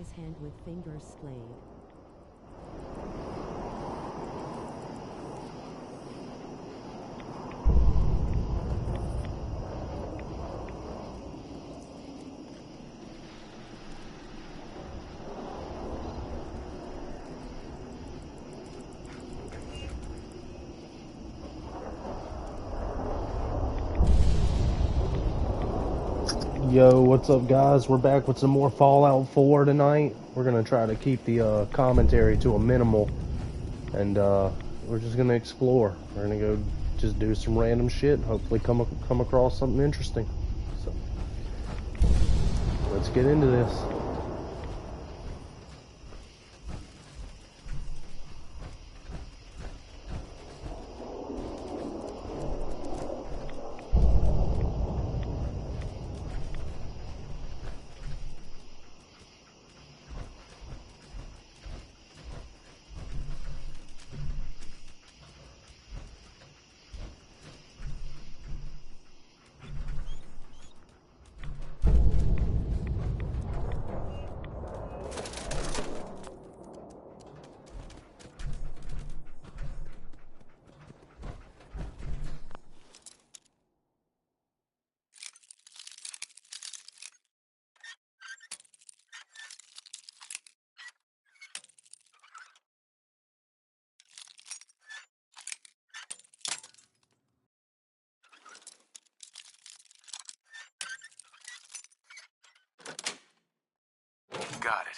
his hand with fingers splayed. Yo, what's up, guys? We're back with some more Fallout 4 tonight. We're gonna try to keep the commentary to a minimal, and we're just gonna explore. We're gonna go just do some random shit. Hopefully, come across something interesting. So, let's get into this. Got it.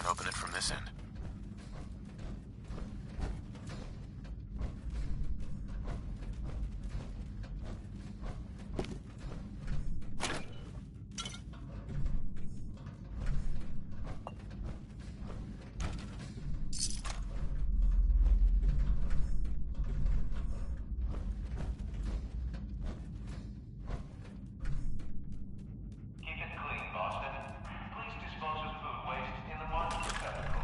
Open it from this end. Keep it clean, Boston. Please dispose of food waste in the market receptacle.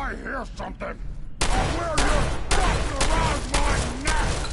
I hear something, I'll wear your guts around my neck!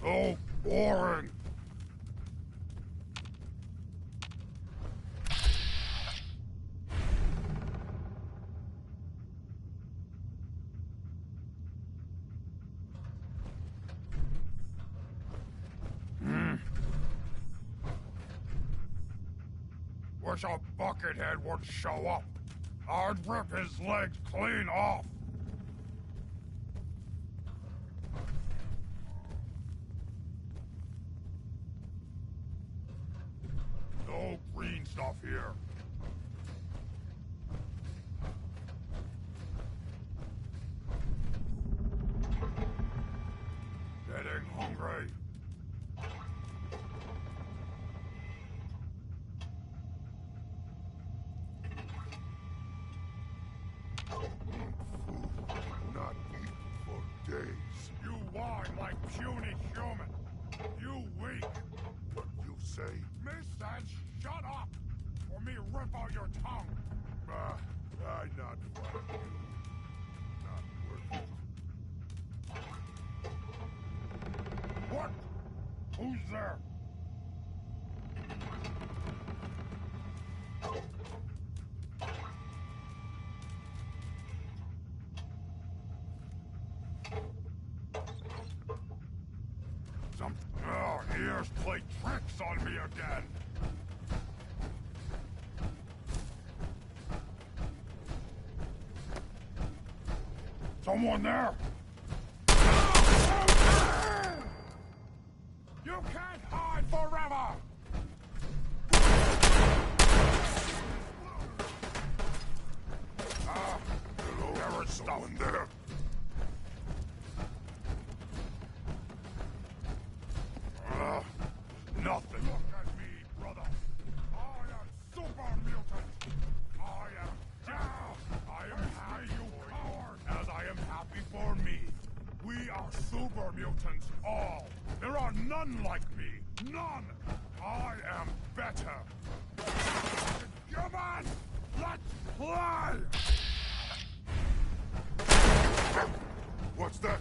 So boring. Wish a buckethead would show up. I'd rip his legs clean off. No green stuff here. Getting hungry. Not eat for days. You whine like puny human. You weak. What you say? Miss that, shut up! Or me rip out your tongue! I not fight you. Not worth it. What? Who's there? Some ears play tricks on me again. Someone there? You can't hide forever! Hello, there is someone there. Nothing. Look at me, brother. I am super mutant. I am happy, you coward, as I am happy for me. We are super mutants, all. There are none like me. None. I am better. Come on, let's play. What's that?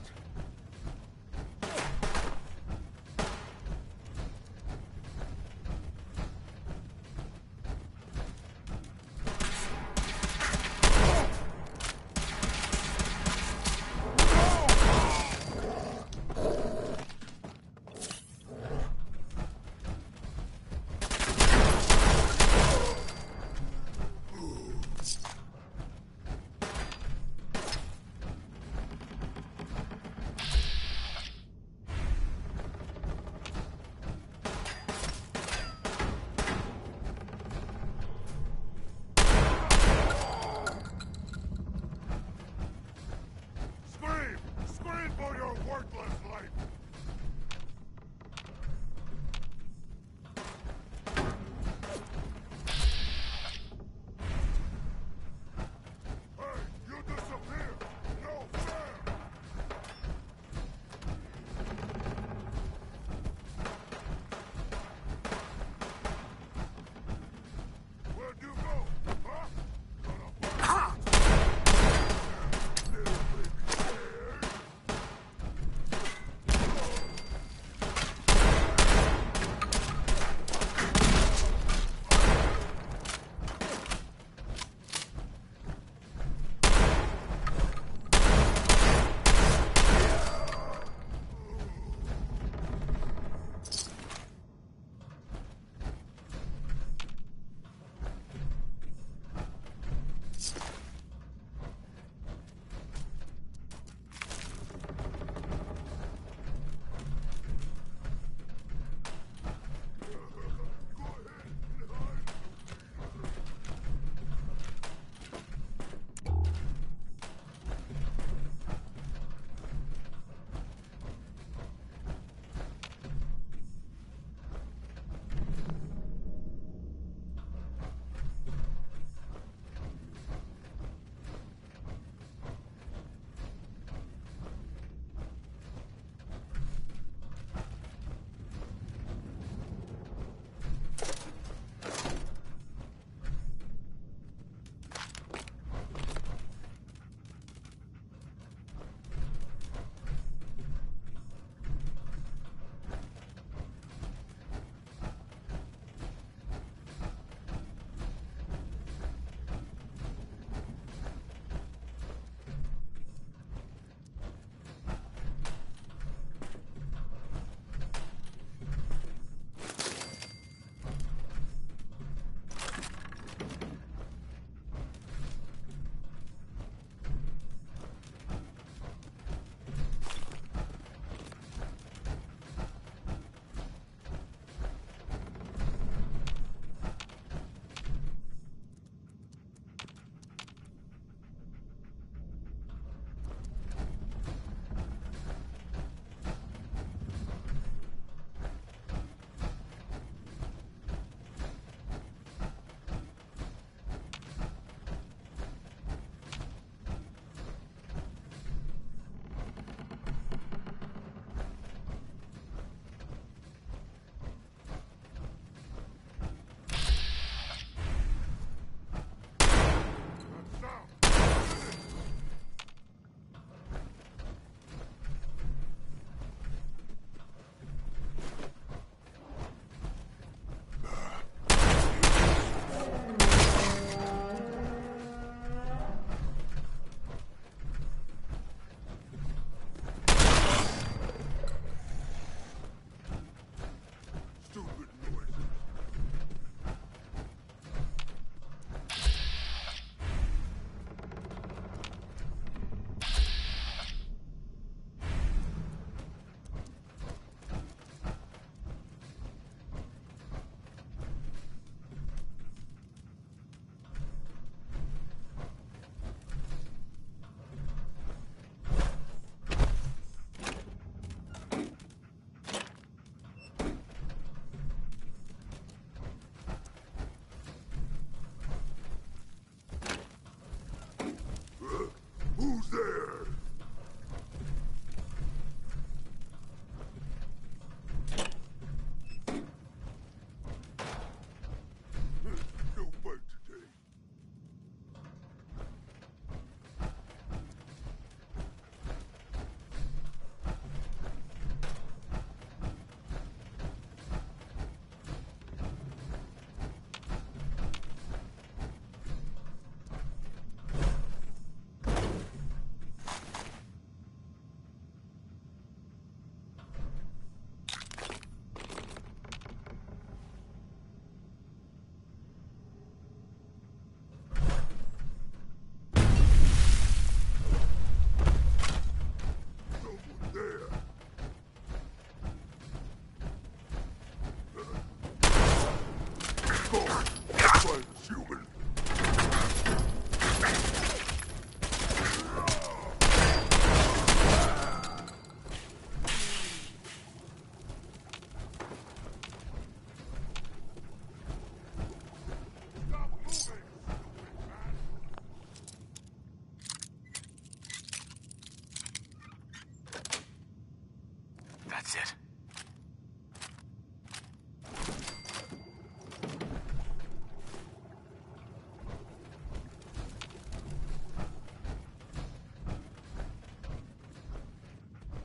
That's it.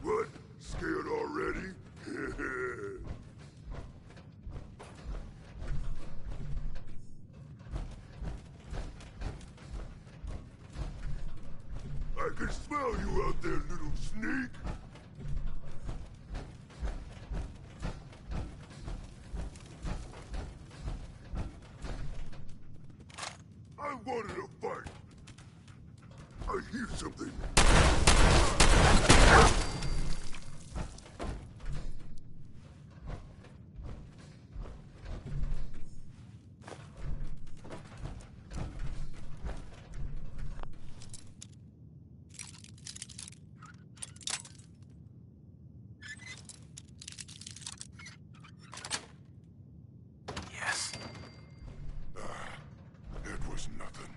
What? Scared already? I can smell you out there, little sneak! I wanted a fight! I hear something! Yes. It was nothing.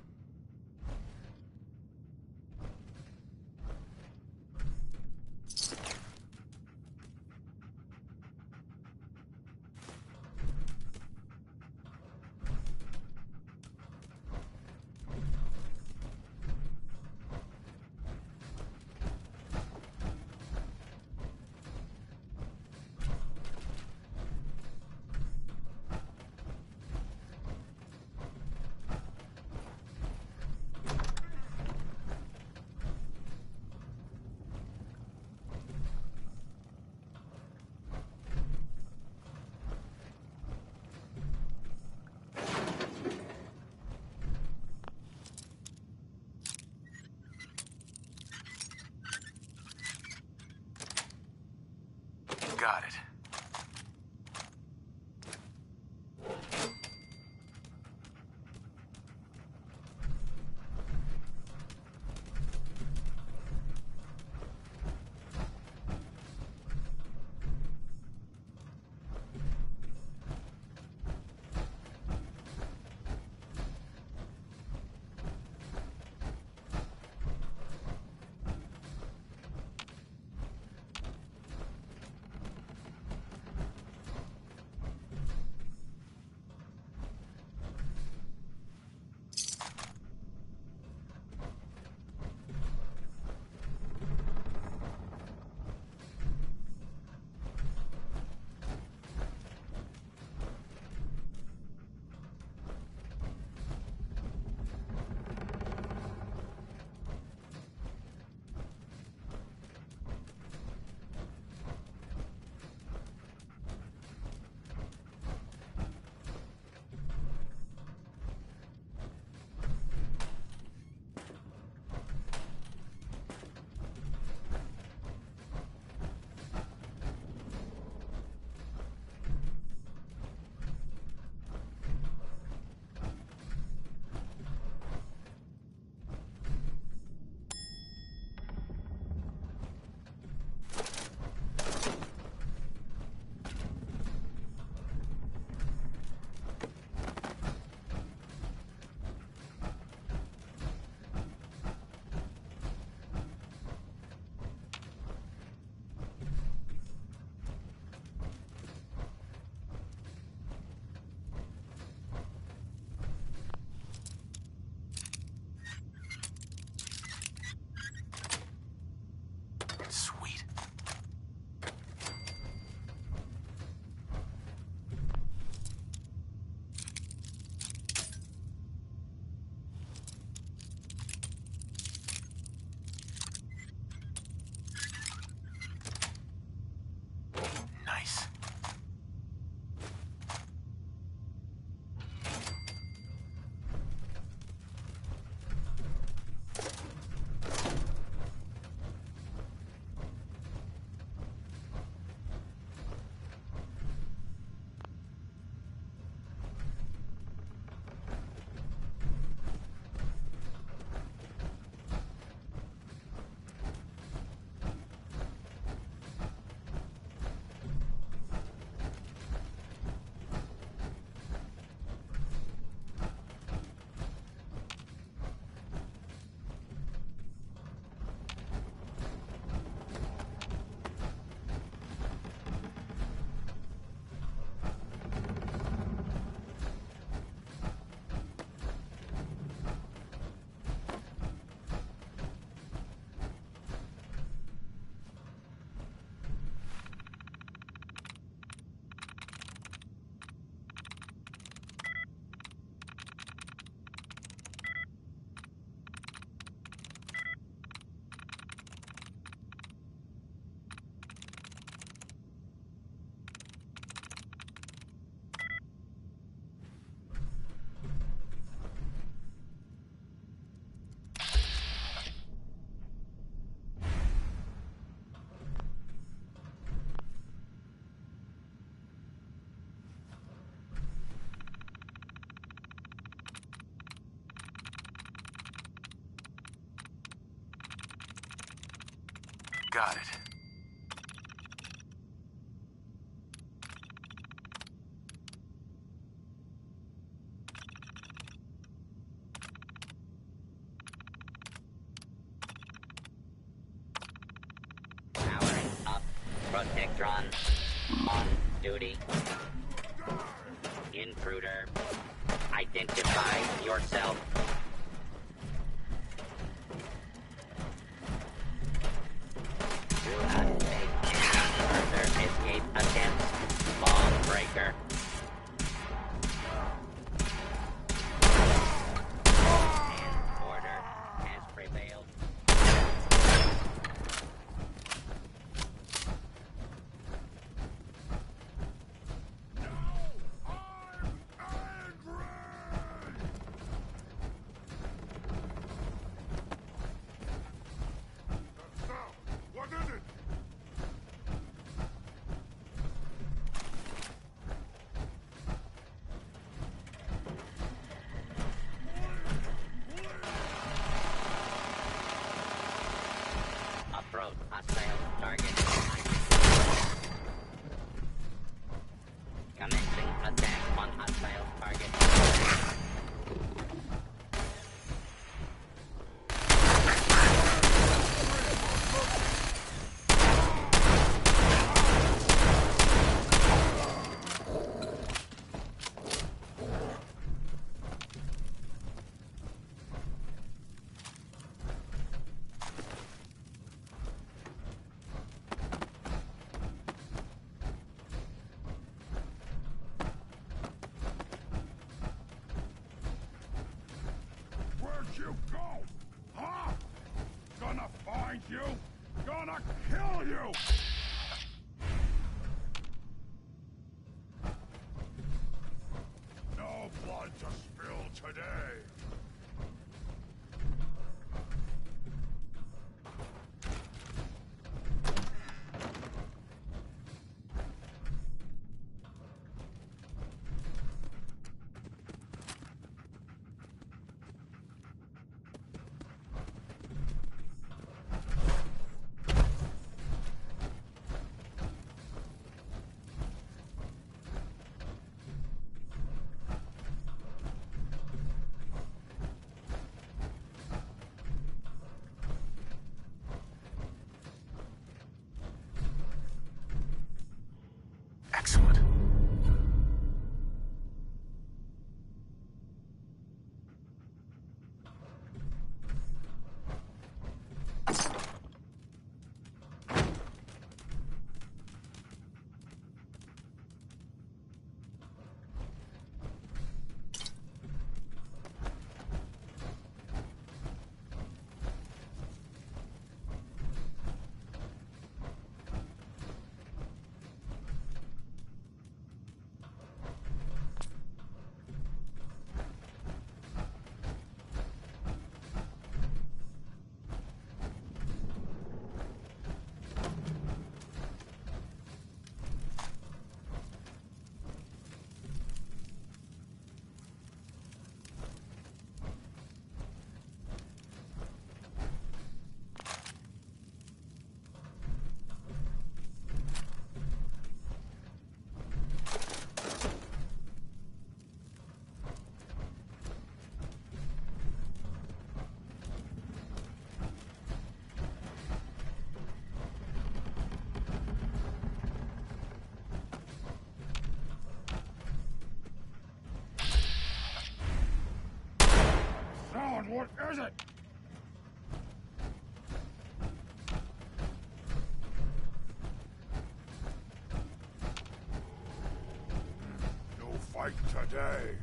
Got it. Sweet. Nice. Got it. Powering up. Protectron on duty. Intruder. Identify yourself. Do not make any further escape attempts. Bomb breaker. And order has prevailed. So, what is it? Approach hostile target. Commencing attack on hostile target. Where'd you go? Huh? Gonna find you? Gonna kill you! No blood to spill today. Excellent. Sound, what is it? No fight today.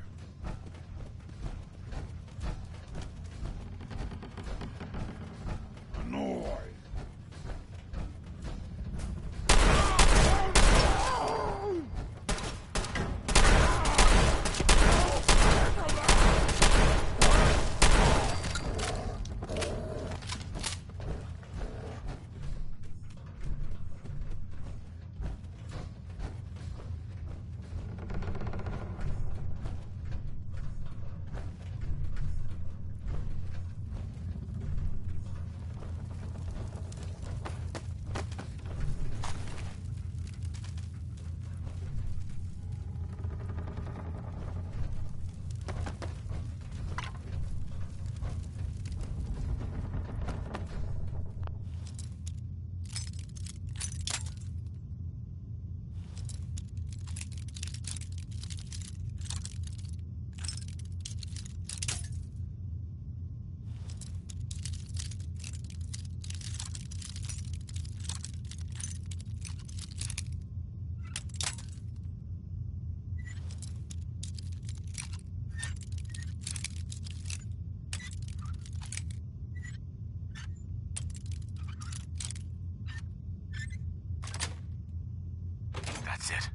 Annoyed. That's it.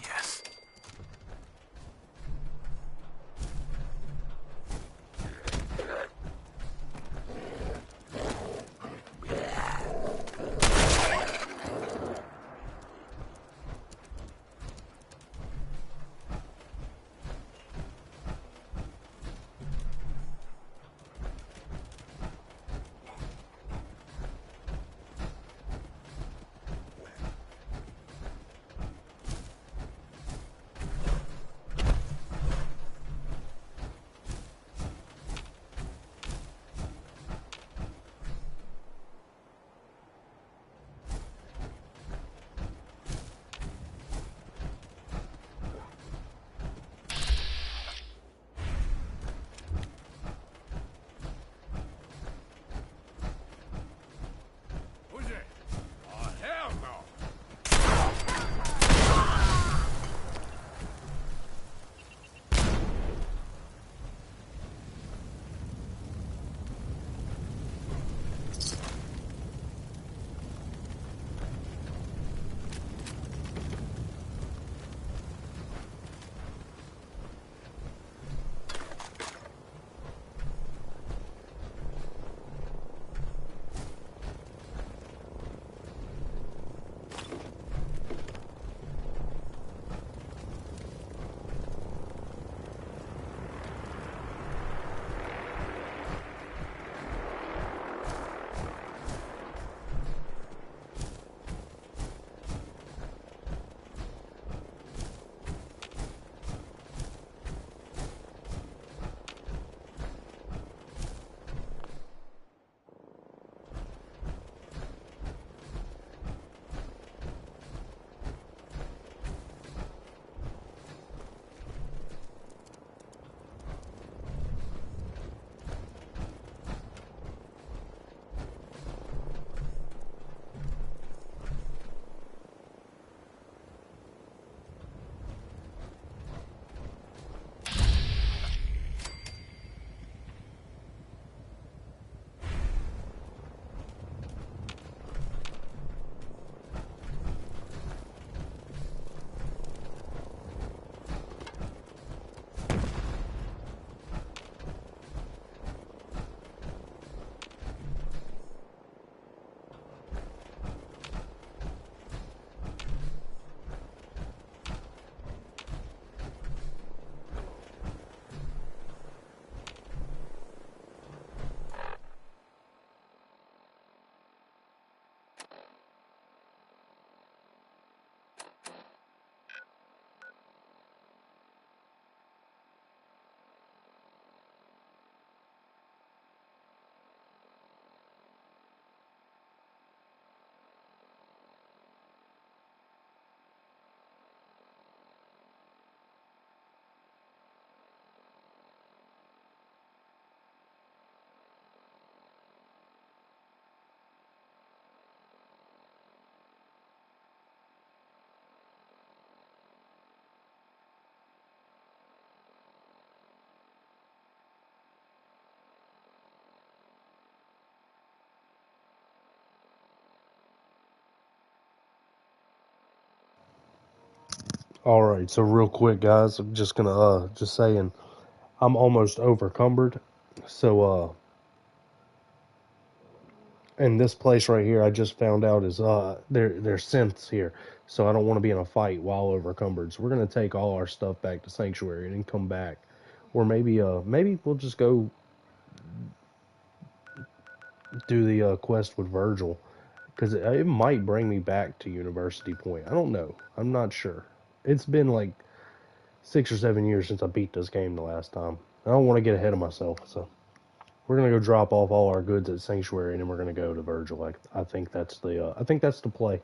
Yes. Who's it? Oh, hell no! All right, so real quick, guys, I'm just gonna just saying, I'm almost overcumbered. So and this place right here, I just found out is there's synths here, so I don't want to be in a fight while overcumbered. So we're gonna take all our stuff back to Sanctuary and then come back, or maybe we'll just go do the quest with Virgil, because it might bring me back to University Point. I don't know. I'm not sure. It's been like 6 or 7 years since I beat this game the last time. I don't want to get ahead of myself, so we're gonna go drop off all our goods at Sanctuary, and then we're gonna go to Virgil. I think that's the play.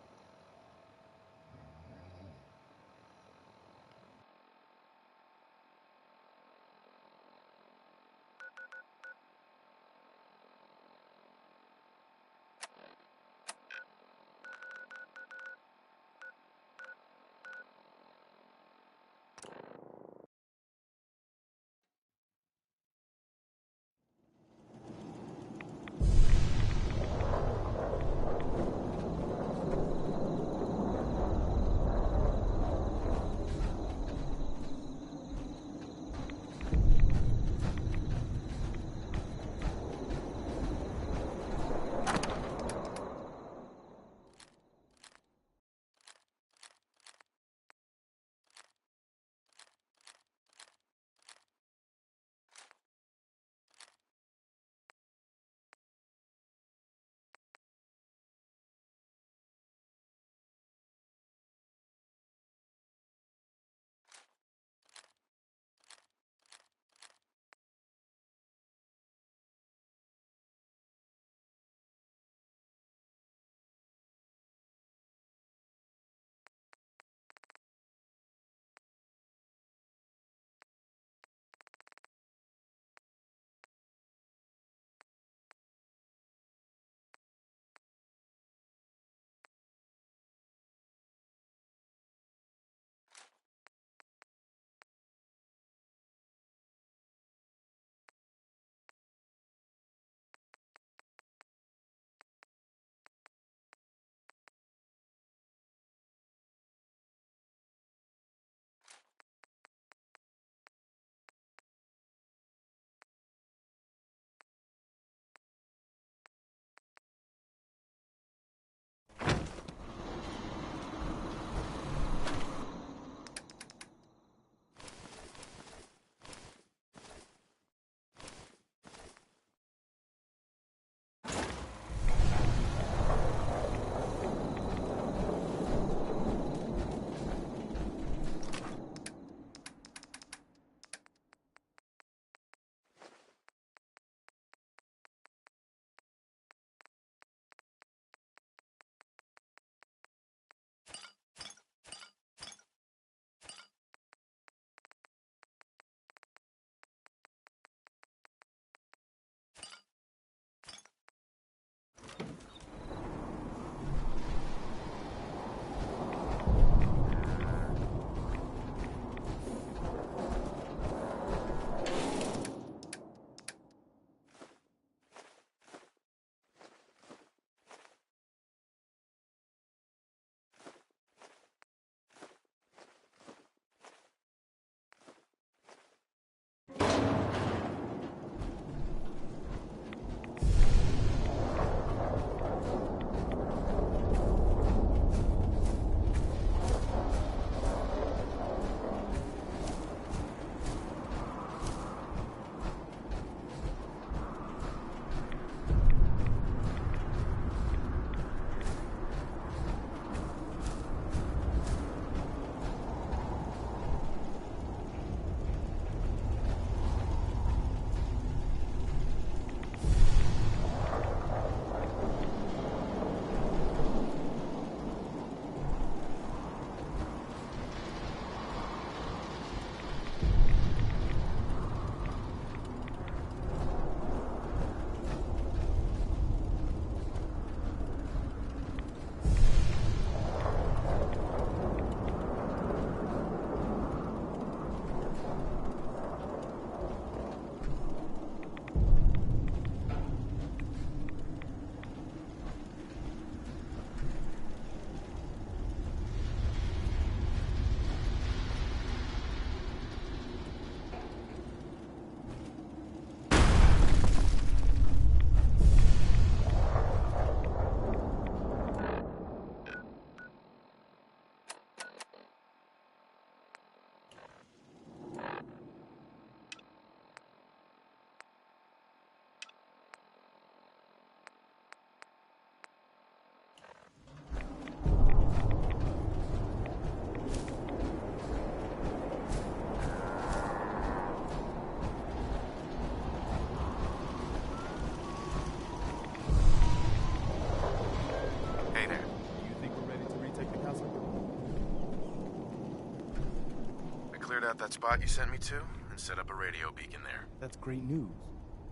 out that spot you sent me to and set up a radio beacon there. That's great news.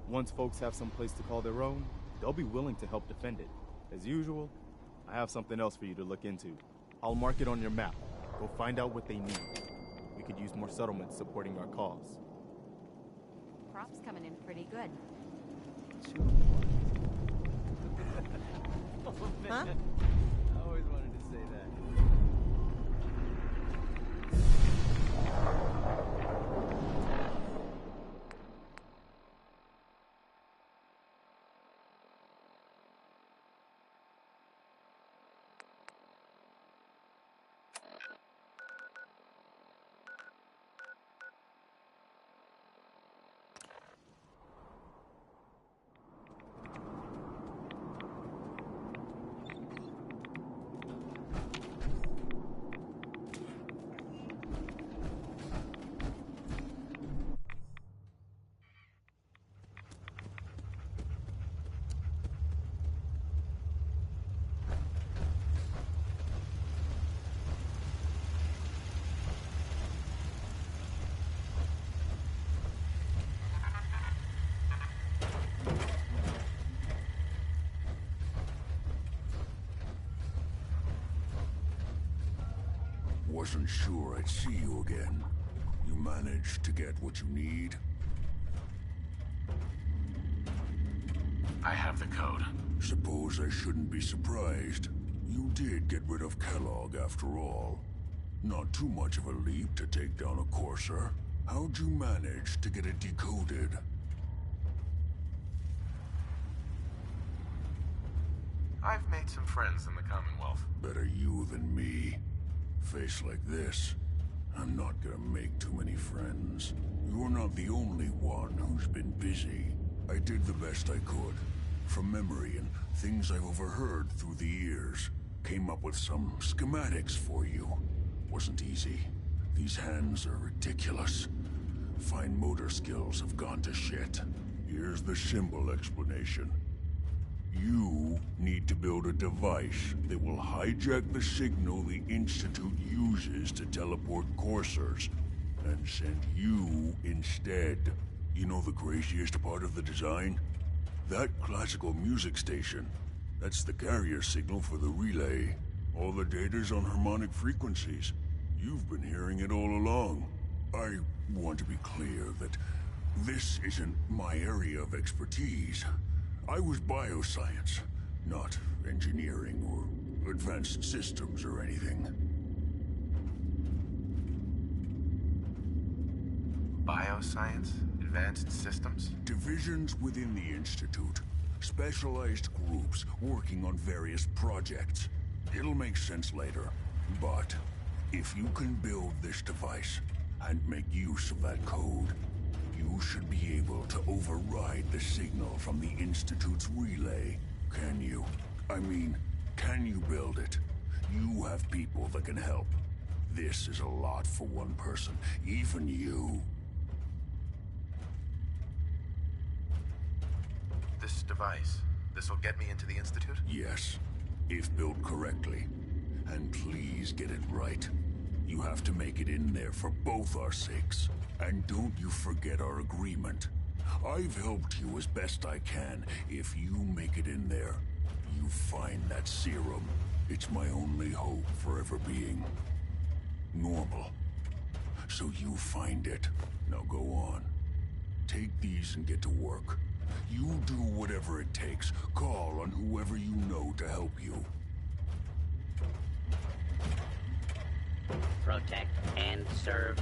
Once folks have some place to call their own, they'll be willing to help defend it. As usual, I have something else for you to look into. I'll mark it on your map. Go find out what they need. We could use more settlements supporting our cause. Crop's coming in pretty good. Huh? I always wanted to say that. Wasn't sure I'd see you again. You managed to get what you need? I have the code. Suppose I shouldn't be surprised. You did get rid of Kellogg after all. Not too much of a leap to take down a Courser. How'd you manage to get it decoded? I've made some friends in the Commonwealth. Better you than me. Face like this, I'm not gonna make too many friends. You're not the only one who's been busy. I did the best I could. From memory and things I've overheard through the years. Came up with some schematics for you. Wasn't easy. These hands are ridiculous. Fine motor skills have gone to shit. Here's the symbol explanation. You need to build a device that will hijack the signal the Institute uses to teleport coursers, and send you instead. You know the craziest part of the design? That classical music station. That's the carrier signal for the relay. All the data's on harmonic frequencies. You've been hearing it all along. I want to be clear that this isn't my area of expertise. I was bioscience, not engineering or advanced systems or anything. Bioscience? Advanced systems? Divisions within the Institute. Specialized groups working on various projects. It'll make sense later. But if you can build this device and make use of that code, you should be able to override the signal from the Institute's relay. Can you? I mean, can you build it? You have people that can help. This is a lot for one person, even you. This device, this'll get me into the Institute? Yes, if built correctly. And please get it right. You have to make it in there for both our sakes. And don't you forget our agreement. I've helped you as best I can. If you make it in there, you find that serum. It's my only hope for ever being normal. So you find it. Now go on. Take these and get to work. You do whatever it takes. Call on whoever you know to help you. Protect and serve.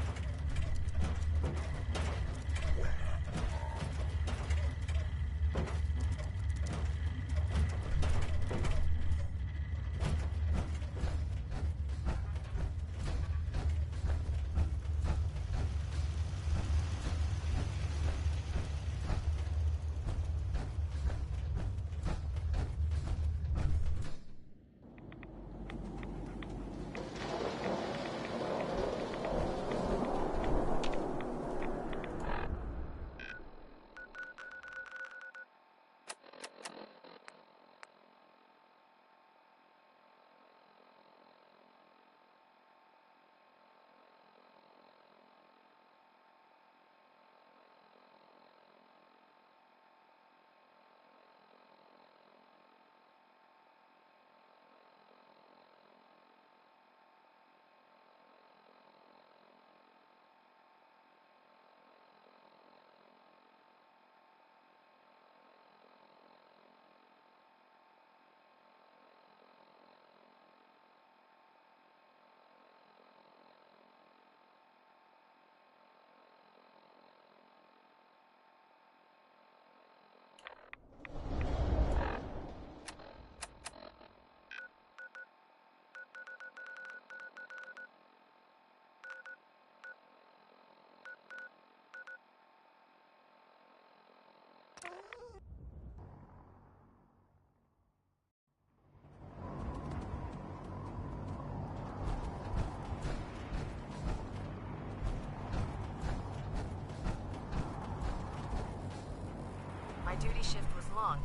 My duty shift was long,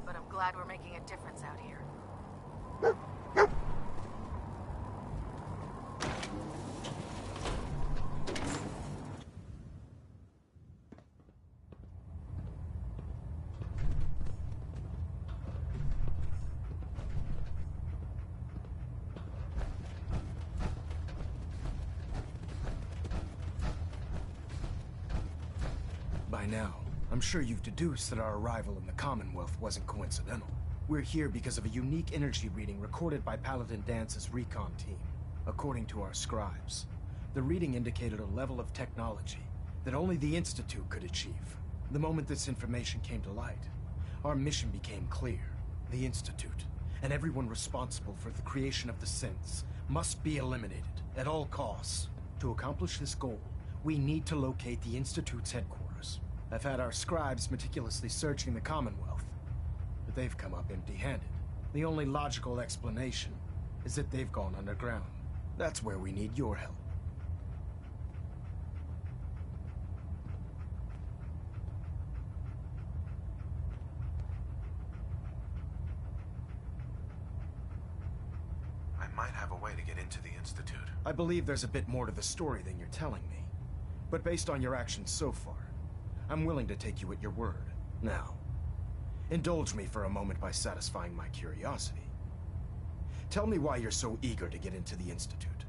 but I'm glad we're making a difference out here. By now, I'm sure you've deduced that our arrival in the Commonwealth wasn't coincidental. We're here because of a unique energy reading recorded by Paladin Dance's recon team. According to our scribes, the reading indicated a level of technology that only the Institute could achieve. The moment this information came to light, our mission became clear. The Institute, and everyone responsible for the creation of the synths, must be eliminated at all costs. To accomplish this goal, we need to locate the Institute's headquarters. I've had our scribes meticulously searching the Commonwealth, but they've come up empty-handed. The only logical explanation is that they've gone underground. That's where we need your help. I might have a way to get into the Institute. I believe there's a bit more to the story than you're telling me. But based on your actions so far, I'm willing to take you at your word. Now, indulge me for a moment by satisfying my curiosity. Tell me why you're so eager to get into the Institute.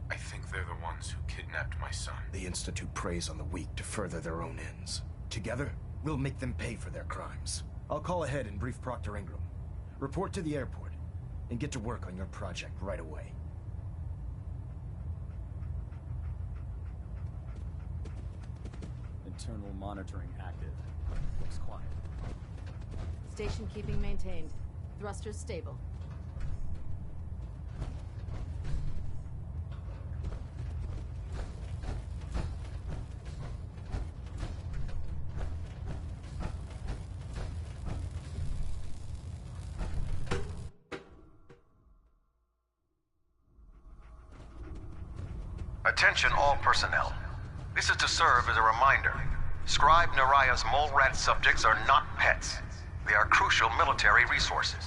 I think they're the ones who kidnapped my son. The Institute preys on the weak to further their own ends. Together, we'll make them pay for their crimes. I'll call ahead and brief Proctor Ingram. Report to the airport, and get to work on your project right away. Internal monitoring active. Looks quiet. Station keeping maintained. Thrusters stable. Attention all personnel. This is to serve as a reminder. Scribe Naraya's mole rat subjects are not pets. They are crucial military resources.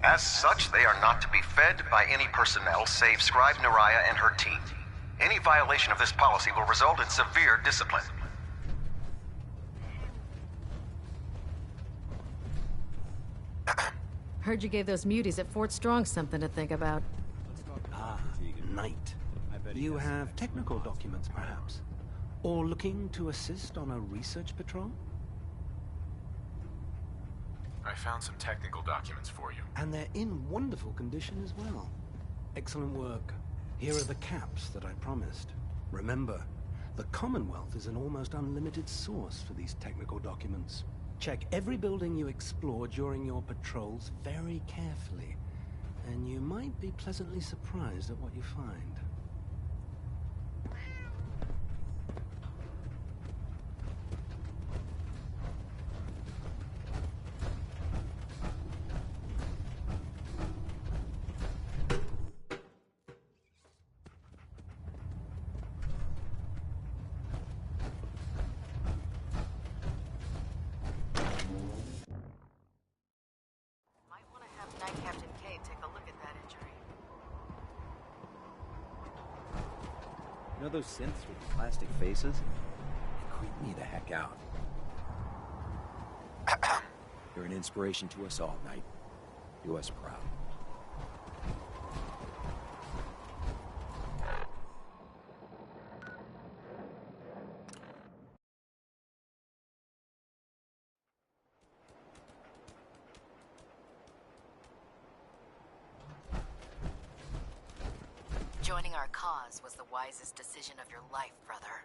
As such, they are not to be fed by any personnel save Scribe Naraya and her team. Any violation of this policy will result in severe discipline. Heard you gave those muties at Fort Strong something to think about. Knight. You have technical documents, perhaps? Or looking to assist on a research patrol? I found some technical documents for you. And they're in wonderful condition as well. Excellent work. Here are the caps that I promised. Remember, the Commonwealth is an almost unlimited source for these technical documents. Check every building you explore during your patrols very carefully, and you might be pleasantly surprised at what you find. You know those synths with the plastic faces? They creep me the heck out. You're an inspiration to us all, Knight. Do us proud. Joining our cause was the wisest decision of your life, brother.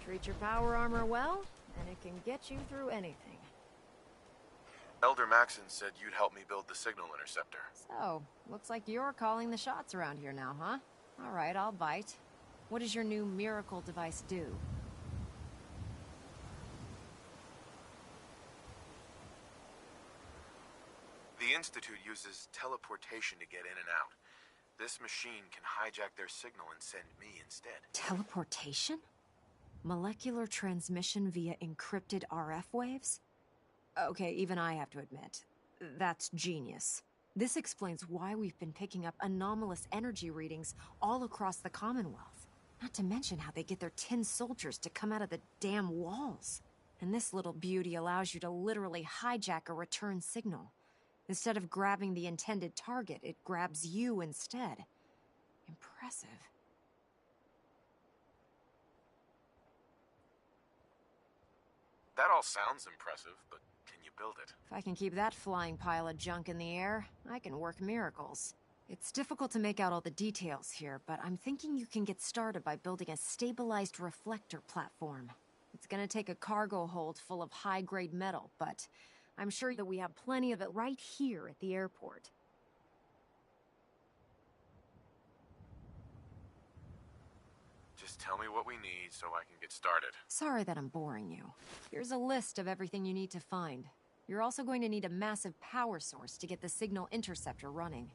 Treat your power armor well, and it can get you through anything. Elder Maxon said you'd help me build the signal interceptor. So, looks like you're calling the shots around here now, huh? All right, I'll bite. What does your new miracle device do? Institute uses teleportation to get in and out. This machine can hijack their signal and send me instead. Teleportation? Molecular transmission via encrypted RF waves? Okay, even I have to admit, that's genius. This explains why we've been picking up anomalous energy readings all across the Commonwealth. Not to mention how they get their tin soldiers to come out of the damn walls. And this little beauty allows you to literally hijack a return signal. Instead of grabbing the intended target, it grabs you instead. Impressive. That all sounds impressive, but can you build it? If I can keep that flying pile of junk in the air, I can work miracles. It's difficult to make out all the details here, but I'm thinking you can get started by building a stabilized reflector platform. It's gonna take a cargo hold full of high-grade metal, but I'm sure that we have plenty of it right here at the airport. Just tell me what we need so I can get started. Sorry that I'm boring you. Here's a list of everything you need to find. You're also going to need a massive power source to get the signal interceptor running.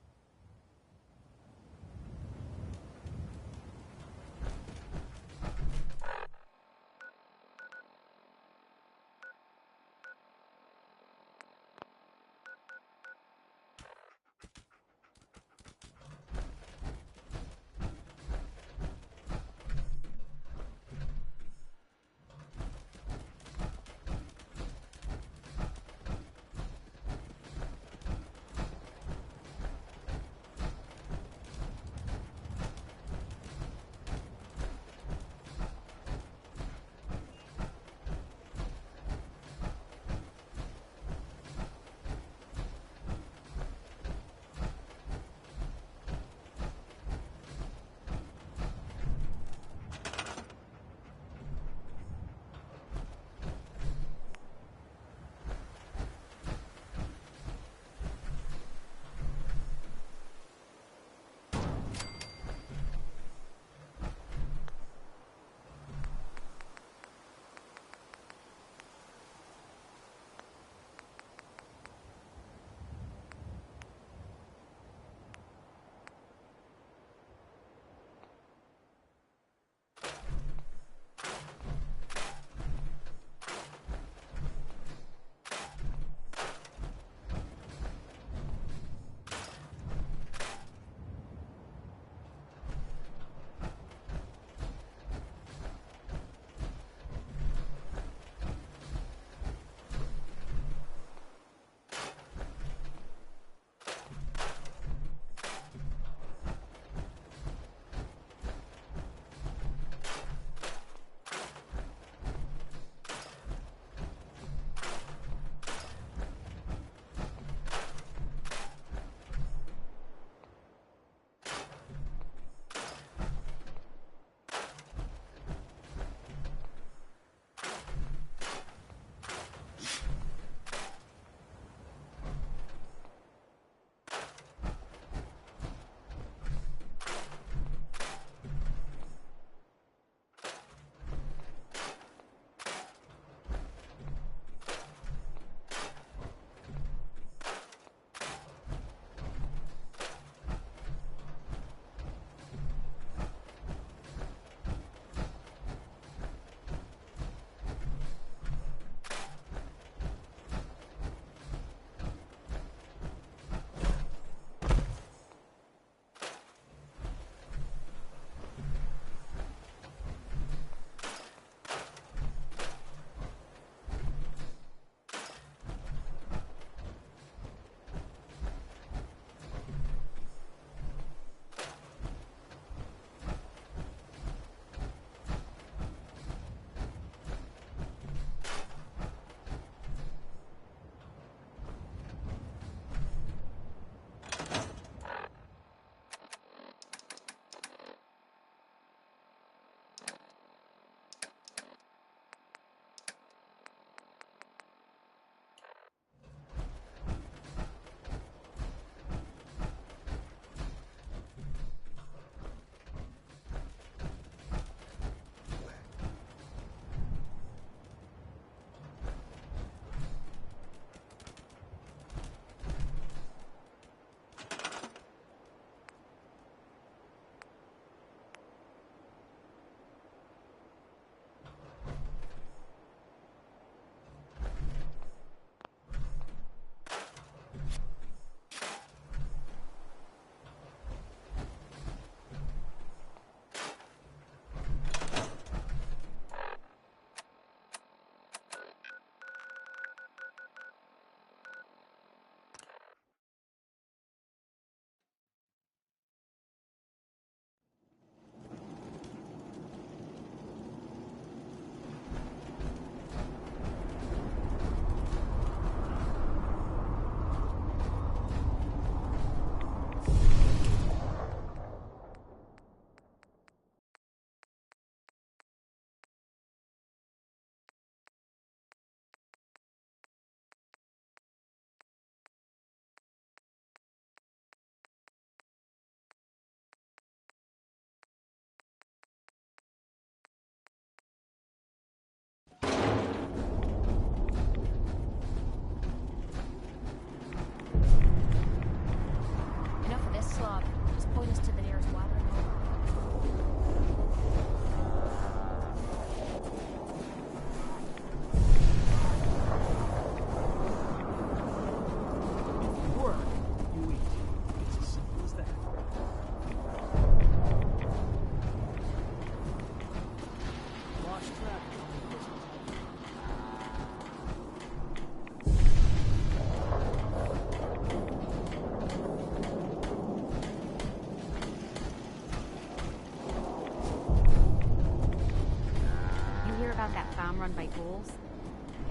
run by ghouls?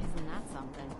Isn't that something?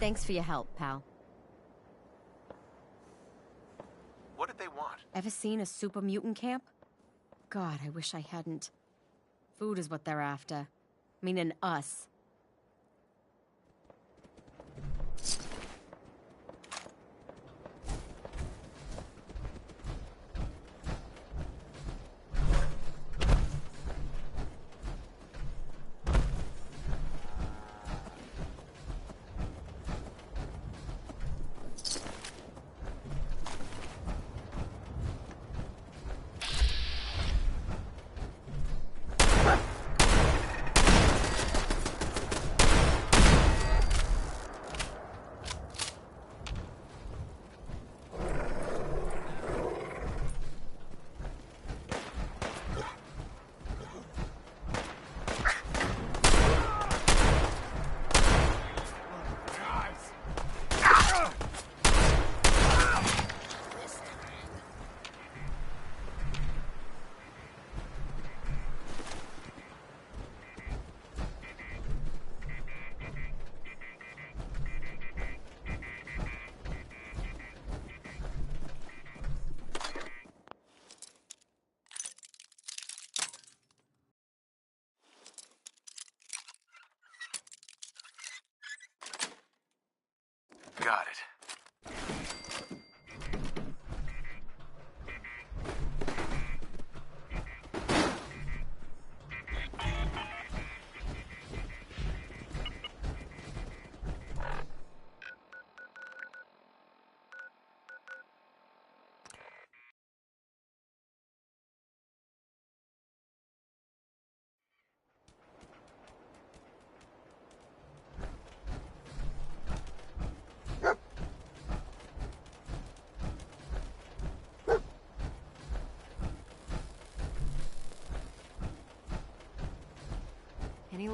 Thanks for your help, pal. What did they want? Ever seen a super mutant camp? God, I wish I hadn't. Food is what they're after. Meaning us.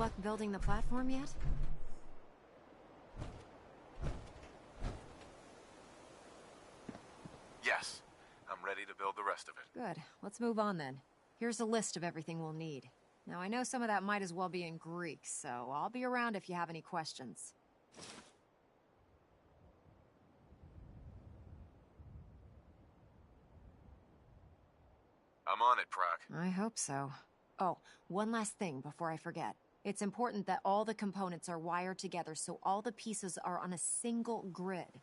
luck building the platform yet? Yes. I'm ready to build the rest of it. Good. Let's move on then. Here's a list of everything we'll need. Now, I know some of that might as well be in Greek, so I'll be around if you have any questions. I'm on it, Proc. I hope so. Oh, one last thing before I forget. It's important that all the components are wired together so all the pieces are on a single grid.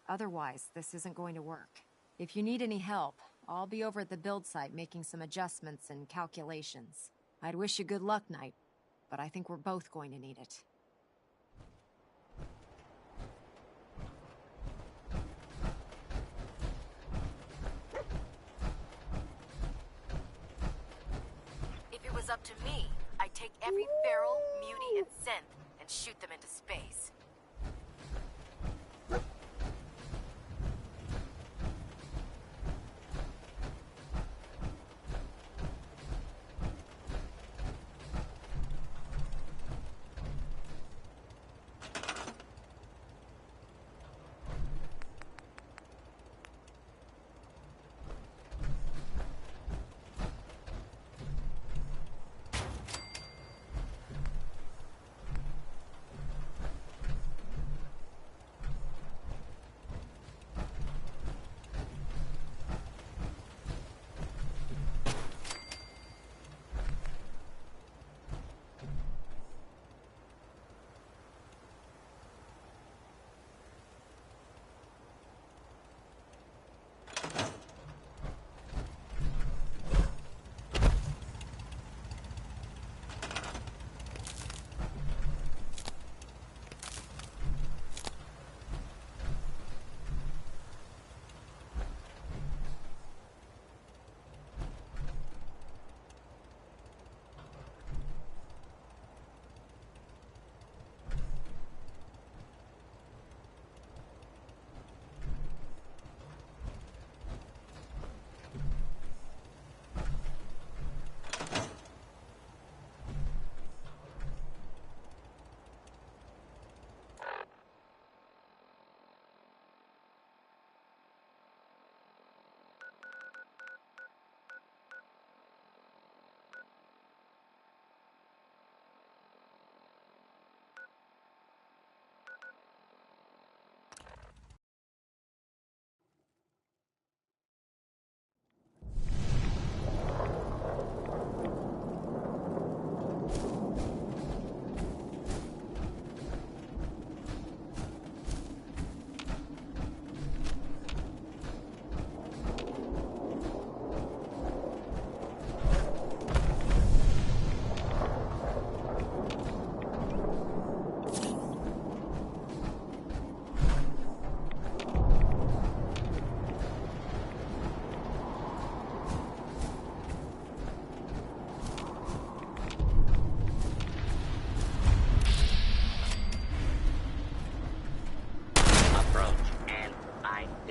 Otherwise, this isn't going to work. If you need any help, I'll be over at the build site making some adjustments and calculations. I'd wish you good luck, Knight, but I think we're both going to need it. If it was up to me, I'd take every Feral, Muty, and Synth and shoot them into space.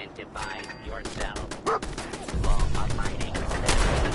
Identify yourself. Law-abiding citizens.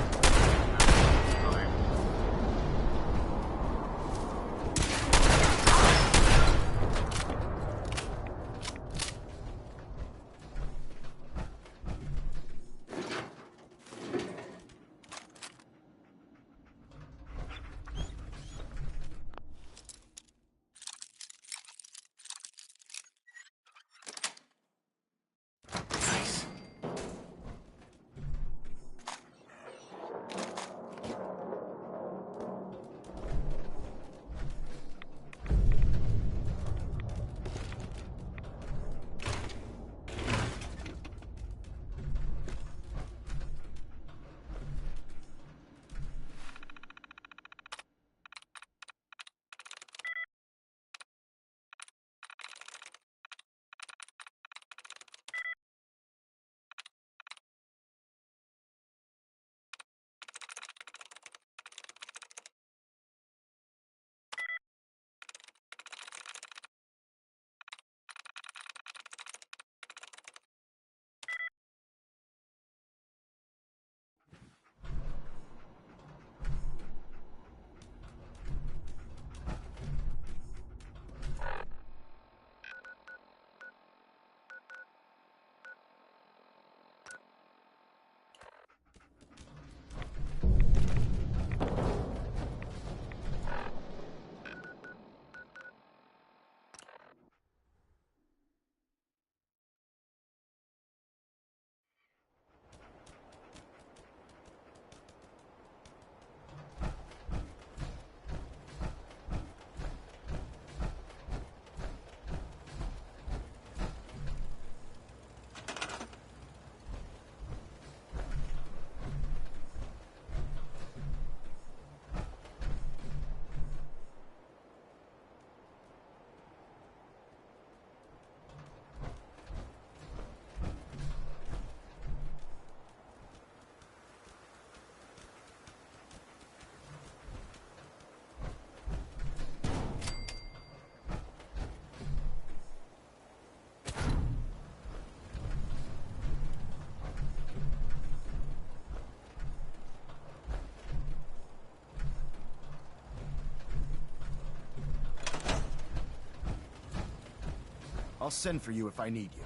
I'll send for you if I need you.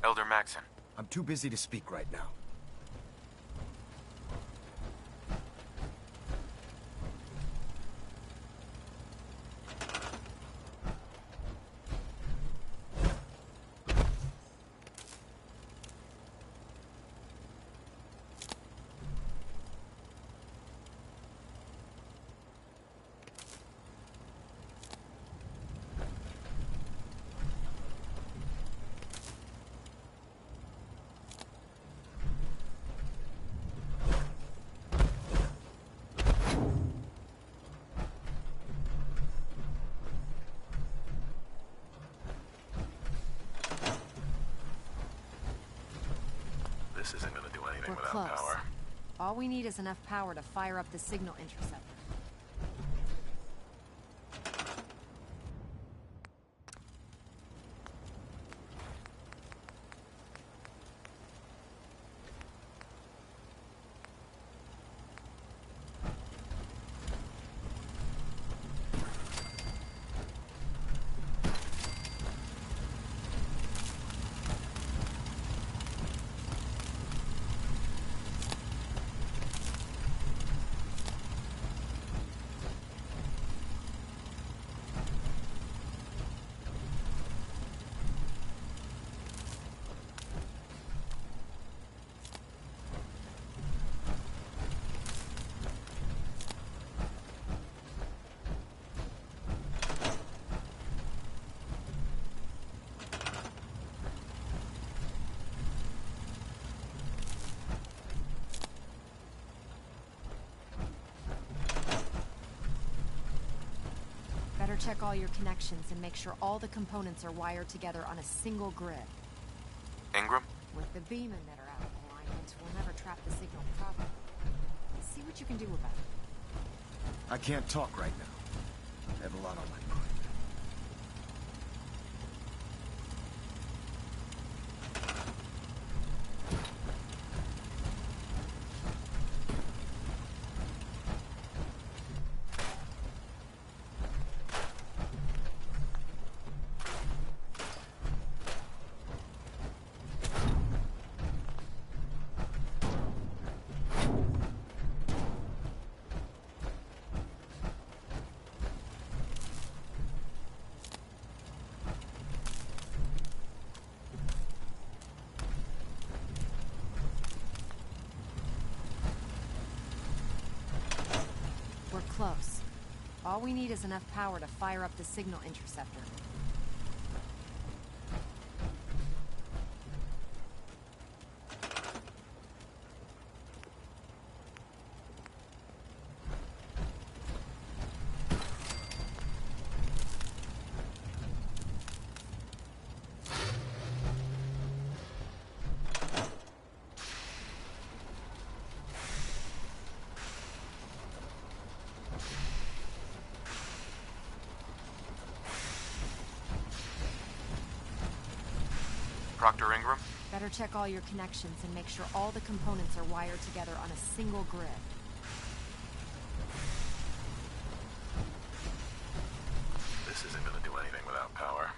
Elder Maxon. I'm too busy to speak right now. This isn't gonna do anything We're without close. power. All we need is enough power to fire up the signal interceptor. Better check all your connections and make sure all the components are wired together on a single grid. Ingram? With the beam emitter out of alignment, we'll never trap the signal properly. See what you can do about it. I can't talk right now. I have a lot on my mind. We're close. All we need is enough power to fire up the signal interceptor. Proctor Ingram? Better check all your connections and make sure all the components are wired together on a single grid. This isn't gonna do anything without power.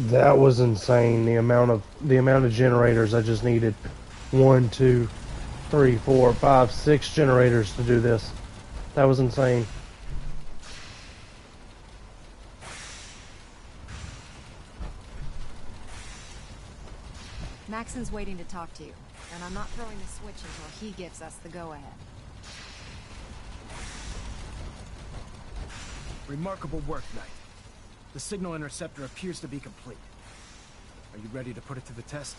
That was insane. The amount of generators I just needed. 1, 2, 3, 4, 5, 6 generators to do this. That was insane. Maxon's waiting to talk to you, and I'm not throwing the switch until he gives us the go-ahead. Remarkable work, Knight. The signal interceptor appears to be complete. Are you ready to put it to the test?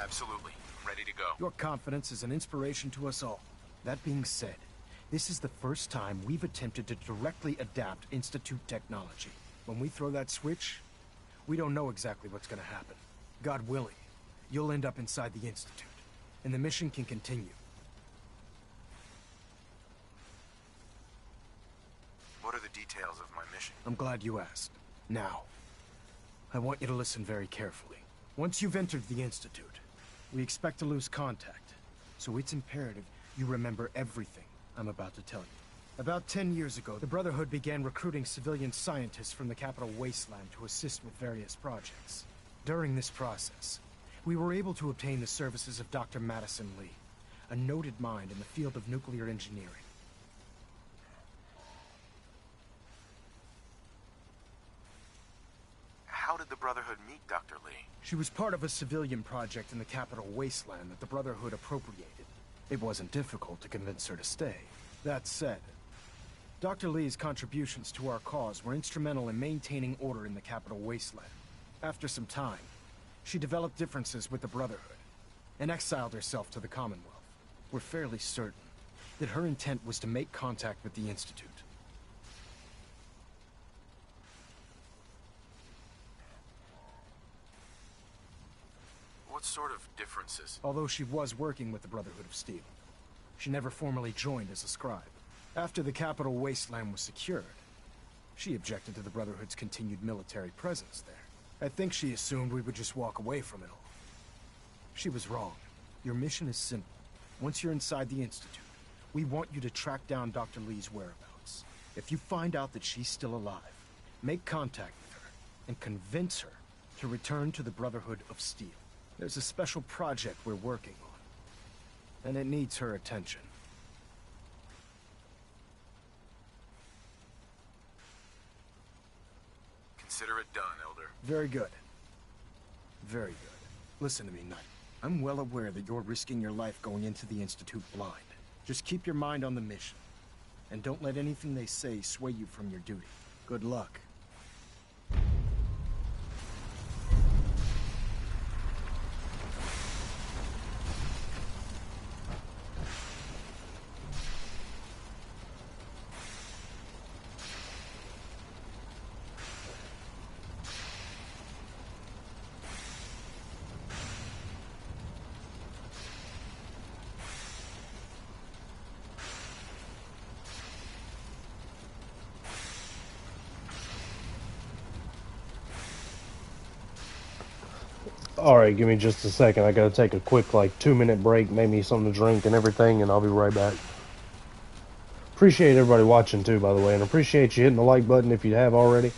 Absolutely. Ready to go. Your confidence is an inspiration to us all. That being said, this is the first time we've attempted to directly adapt Institute technology. When we throw that switch, we don't know exactly what's gonna happen. God willing, you'll end up inside the Institute, and the mission can continue. What are the details of my mission? I'm glad you asked. Now, I want you to listen very carefully. Once you've entered the Institute, we expect to lose contact, so it's imperative you remember everything I'm about to tell you. About 10 years ago, the Brotherhood began recruiting civilian scientists from the Capital Wasteland to assist with various projects. During this process, we were able to obtain the services of Dr. Madison Li, a noted mind in the field of nuclear engineering. How did the Brotherhood meet Dr. Li? She was part of a civilian project in the Capital Wasteland that the Brotherhood appropriated. It wasn't difficult to convince her to stay. That said, Dr. Li's contributions to our cause were instrumental in maintaining order in the Capital Wasteland. After some time, she developed differences with the Brotherhood and exiled herself to the Commonwealth. We're fairly certain that her intent was to make contact with the Institute. What sort of differences? Although she was working with the Brotherhood of Steel, she never formally joined as a scribe. After the Capital Wasteland was secured, she objected to the Brotherhood's continued military presence there. I think she assumed we would just walk away from it all. She was wrong. Your mission is simple. Once you're inside the Institute, we want you to track down Dr. Li's whereabouts. If you find out that she's still alive, make contact with her and convince her to return to the Brotherhood of Steel. There's a special project we're working on, and it needs her attention. Consider it done, Elder. Very good. Very good. Listen to me, Knight. I'm well aware that you're risking your life going into the Institute blind. Just keep your mind on the mission, and don't let anything they say sway you from your duty. Good luck. Alright, give me just a second. I gotta take a quick, like, 2-minute break, make me something to drink and everything, and I'll be right back. Appreciate everybody watching, too, by the way, and appreciate you hitting the like button if you have already.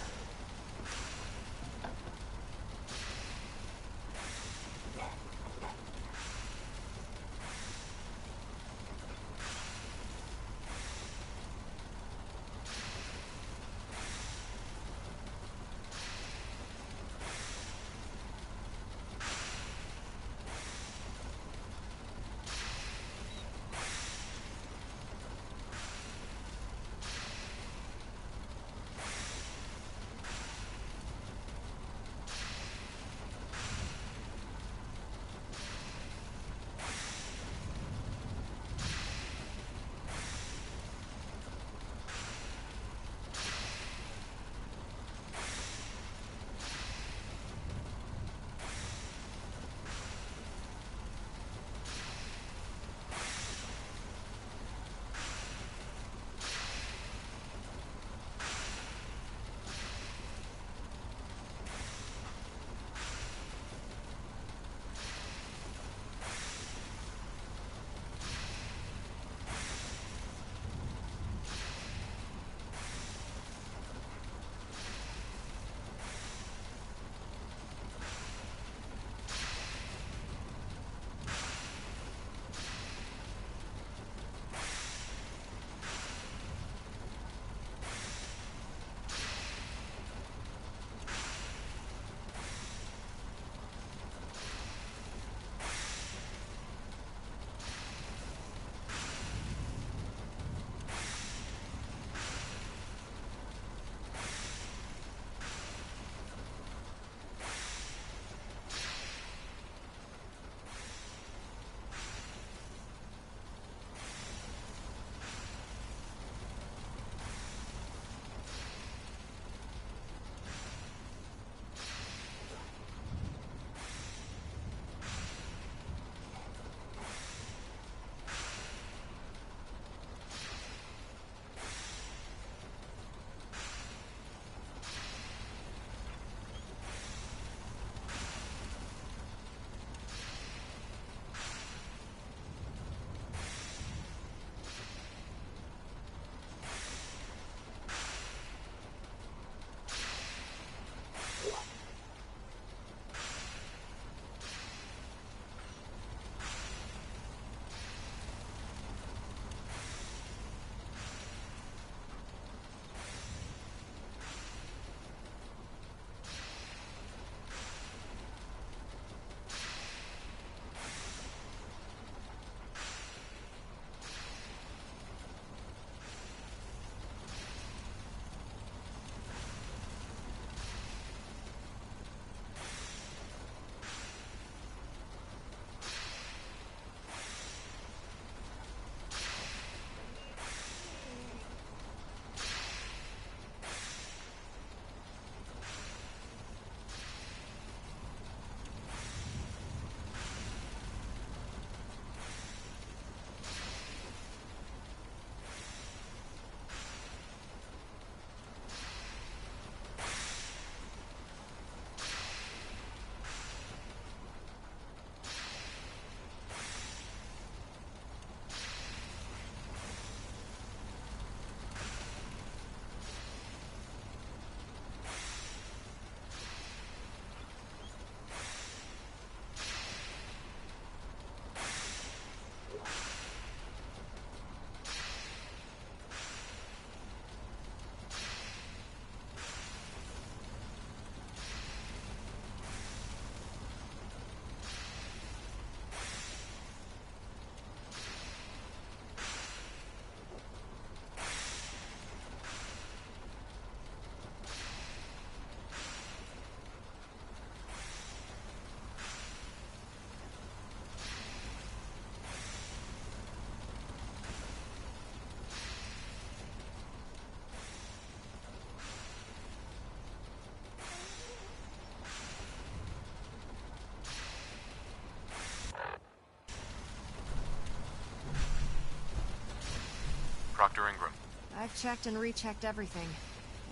Dr. Ingram. I've checked and rechecked everything.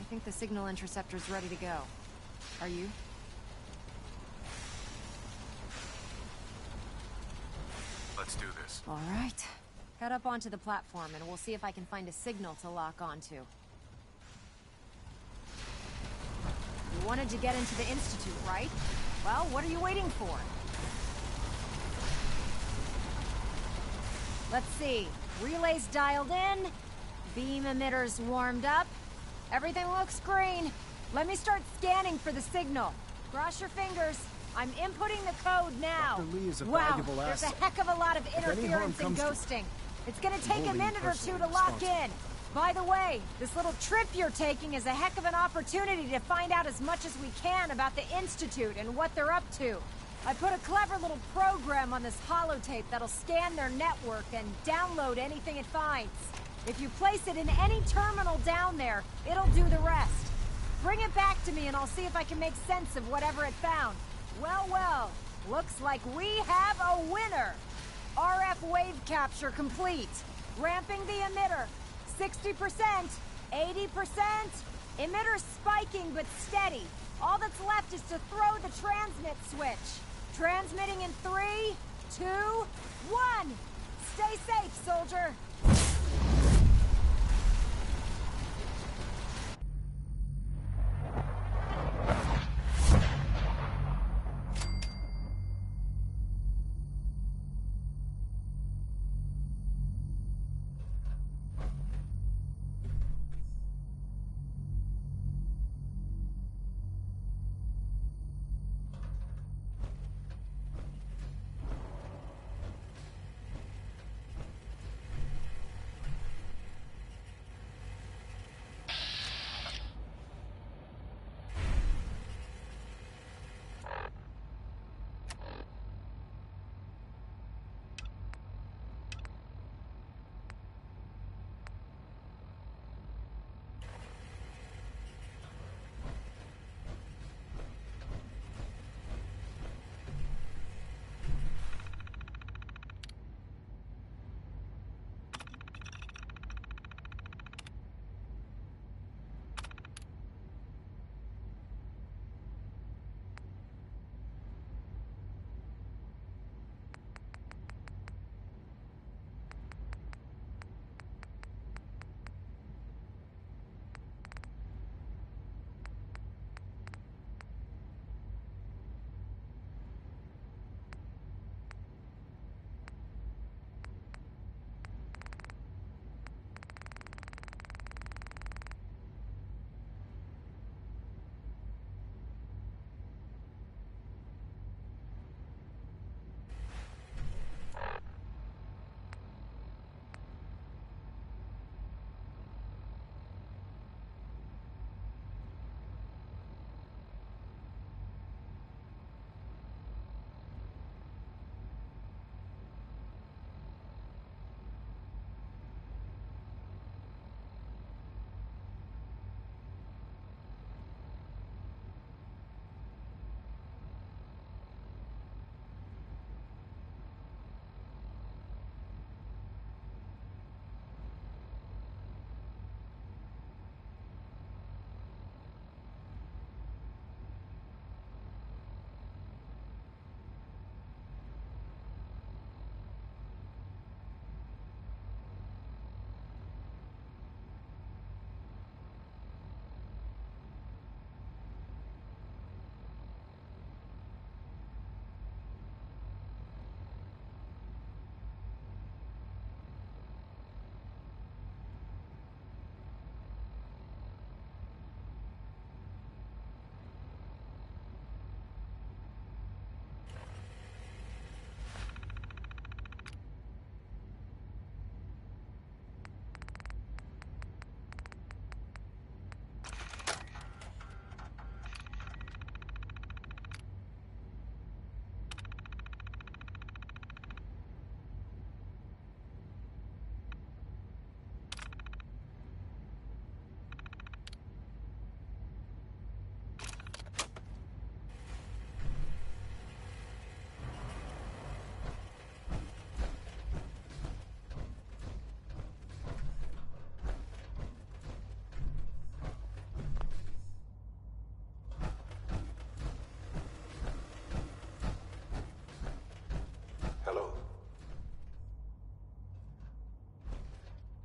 I think the signal interceptor's ready to go. Are you? Let's do this. All right. Head up onto the platform and we'll see if I can find a signal to lock onto. You wanted to get into the Institute, right? Well, what are you waiting for? Let's see. Relays dialed in. Beam emitters warmed up. Everything looks green. Let me start scanning for the signal. Cross your fingers. I'm inputting the code now. Dr. Lee is a wow, valuable there's asset. a heck of a lot of If any harm interference and comes to ghosting. It's gonna take a holding minute or two personally to lock responsible. in. By the way, this little trip you're taking is a heck of an opportunity to find out as much as we can about the Institute and what they're up to. I put a clever little program on this holotape that'll scan their network and download anything it finds. If you place it in any terminal down there, it'll do the rest. Bring it back to me and I'll see if I can make sense of whatever it found. Well, well, looks like we have a winner. RF wave capture complete. Ramping the emitter. 60%, 80%. Emitter spiking but steady. All that's left is to throw the transmit switch. Transmitting in 3, 2, 1. Stay safe, soldier.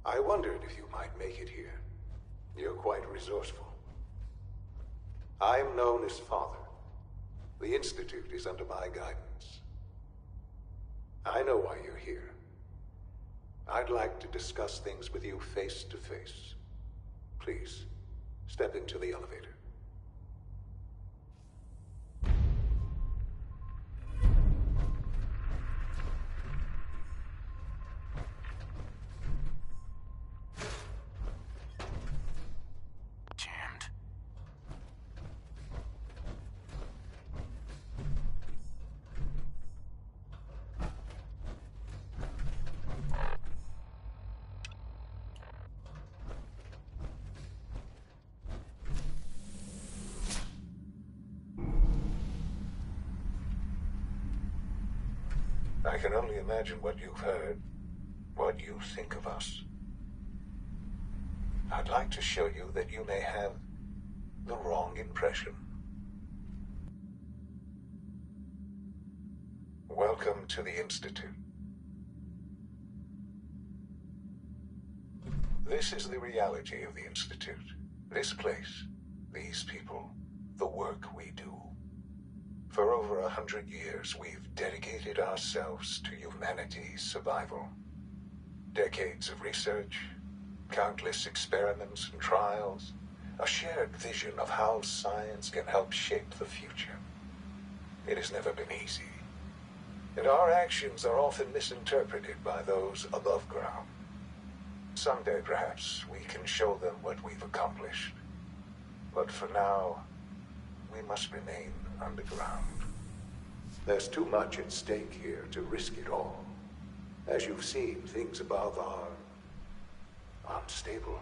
I wondered if you might make it here. You're quite resourceful. I'm known as Father. The Institute is under my guidance. I know why you're here. I'd like to discuss things with you face to face. Please, step into the elevator. I can only imagine what you've heard, what you think of us. I'd like to show you that you may have the wrong impression. Welcome to the Institute. This is the reality of the Institute. This place, these people, the work we do. For over 100 years, we've dedicated ourselves to humanity's survival. Decades of research, countless experiments and trials, a shared vision of how science can help shape the future. It has never been easy, and our actions are often misinterpreted by those above ground. Someday, perhaps, we can show them what we've accomplished. But for now, we must remain underground. There's too much at stake here to risk it all. As you've seen, things above are unstable.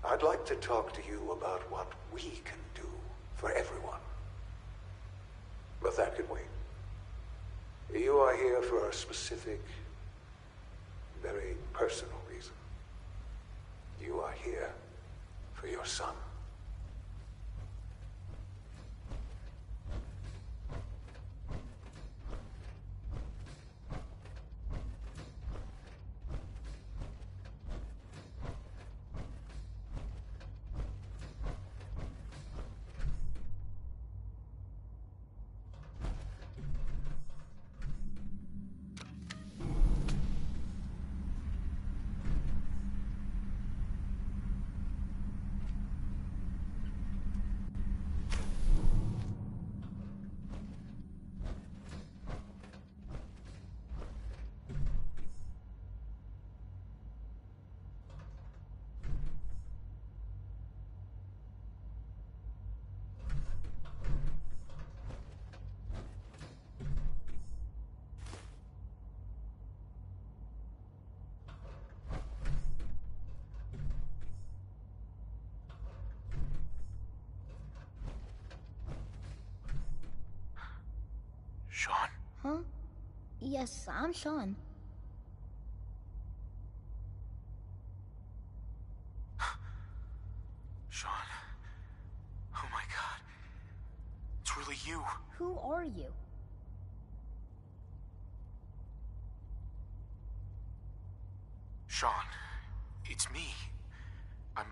I'd like to talk to you about what we can do for everyone. But that can wait. You are here for a specific, very personal reason. You are here for your son. Sean? Huh? Yes, I'm Sean. Sean. Oh my god. It's really you. Who are you? Sean, it's me. I'm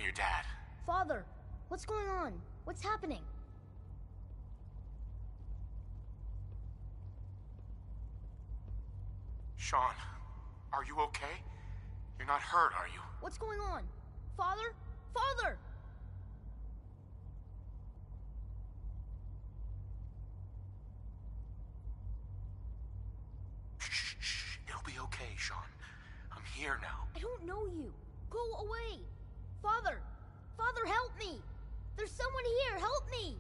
your dad. Father, what's going on? What's happening? Sean, are you okay? You're not hurt, are you? What's going on? Father? Father! Shh. It'll be okay, Sean. I'm here now. I don't know you. Go away. Father! Father, help me! There's someone here. Help me!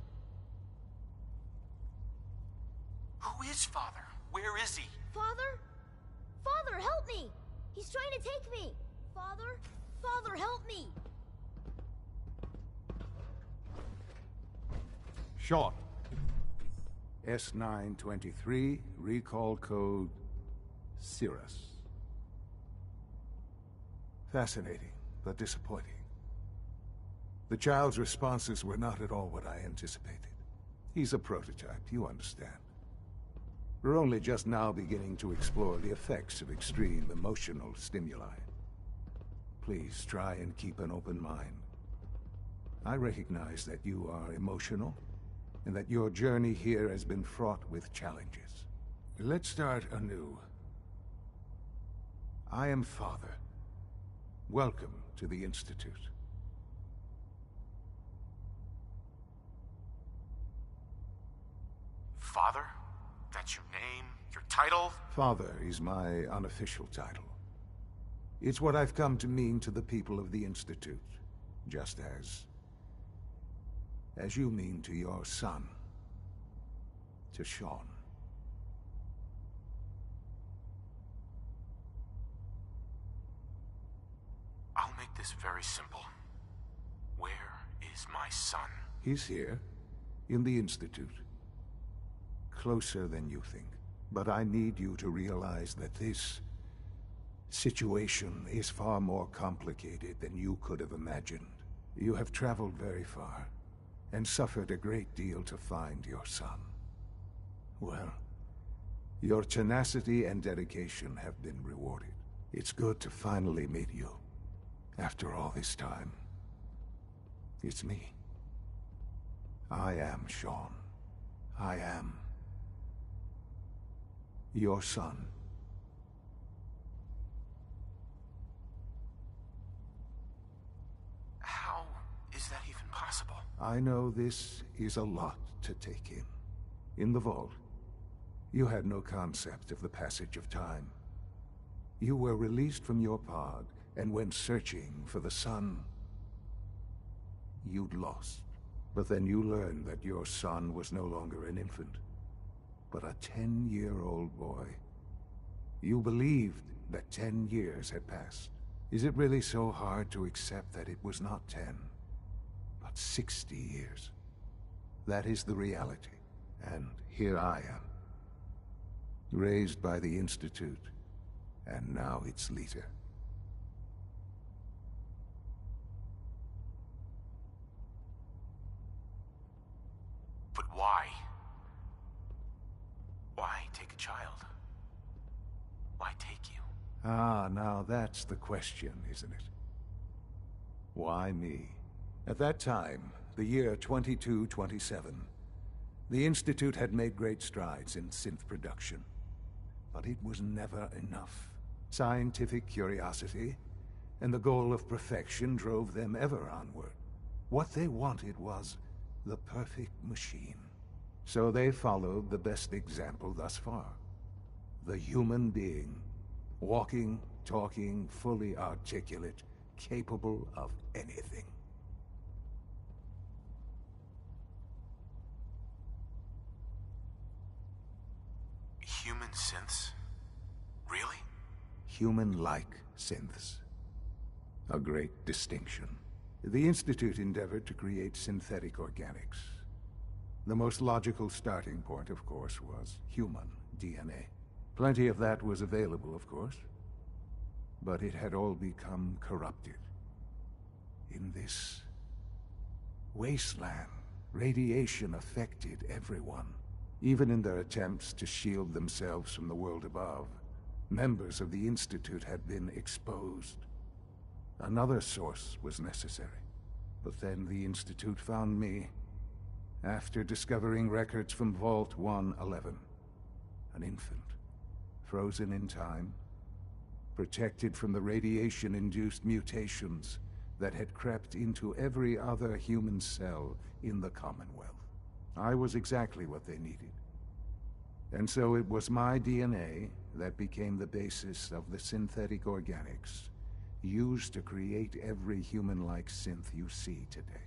Who is Father? Where is he? Father? Father, help me! He's trying to take me! Father? Father, help me! Sean. S923, recall code Cirrus. Fascinating, but disappointing. The child's responses were not at all what I anticipated. He's a prototype, you understand. We're only just now beginning to explore the effects of extreme emotional stimuli. Please try and keep an open mind. I recognize that you are emotional, and that your journey here has been fraught with challenges. Let's start anew. I am Father. Welcome to the Institute. Father? That's your name? Your title? Father is my unofficial title. It's what I've come to mean to the people of the Institute, just as you mean to your son, to Sean. I'll make this very simple. Where is my son? He's here, in the Institute. Closer than you think. But I need you to realize that this situation is far more complicated than you could have imagined. You have traveled very far, and suffered a great deal to find your son. Well, your tenacity and dedication have been rewarded. It's good to finally meet you. After all this time, it's me. I am Sean. I am your son. How is that even possible? I know this is a lot to take in. In the vault, you had no concept of the passage of time. You were released from your pod and went searching for the son you'd lost. But then you learned that your son was no longer an infant, but a 10-year-old boy. You believed that 10 years had passed. Is it really so hard to accept that it was not 10, but 60 years? That is the reality, and here I am. Raised by the Institute, and now its leader. But why? Why take a child? Why take you? Ah, now that's the question, isn't it? Why me? At that time, the year 2227, the Institute had made great strides in synth production. But it was never enough. Scientific curiosity and the goal of perfection drove them ever onward. What they wanted was the perfect machine. So they followed the best example thus far. The human being. Walking, talking, fully articulate, capable of anything. Human synths? Really? Human-like synths. A great distinction. The Institute endeavored to create synthetic organics. The most logical starting point, of course, was human DNA. Plenty of that was available, of course. But it had all become corrupted. In this wasteland, radiation affected everyone. Even in their attempts to shield themselves from the world above, members of the Institute had been exposed. Another source was necessary. But then the Institute found me, after discovering records from Vault 111. An infant, frozen in time, protected from the radiation-induced mutations that had crept into every other human cell in the Commonwealth. I was exactly what they needed. And so it was my DNA that became the basis of the synthetic organics used to create every human-like synth you see today.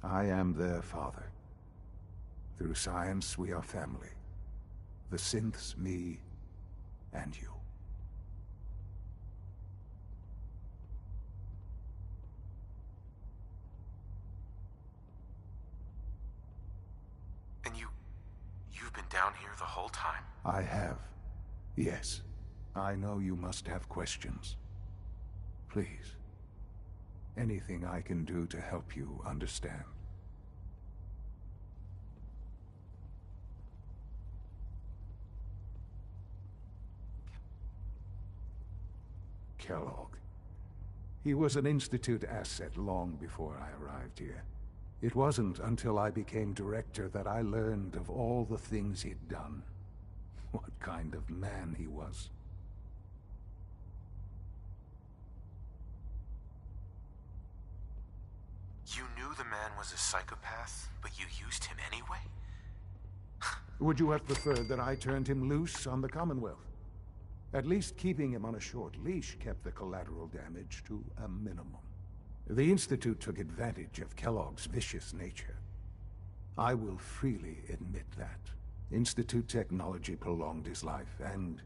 I am their father. Through science, we are family. The synths, me, and you. And you've been down here the whole time? I have. Yes. I know you must have questions. Please. Anything I can do to help you understand. Kellogg. He was an Institute asset long before I arrived here. It wasn't until I became director that I learned of all the things he'd done. What kind of man he was. You knew the man was a psychopath, but you used him anyway? Would you have preferred that I turned him loose on the Commonwealth? At least keeping him on a short leash kept the collateral damage to a minimum. The Institute took advantage of Kellogg's vicious nature. I will freely admit that. Institute technology prolonged his life, and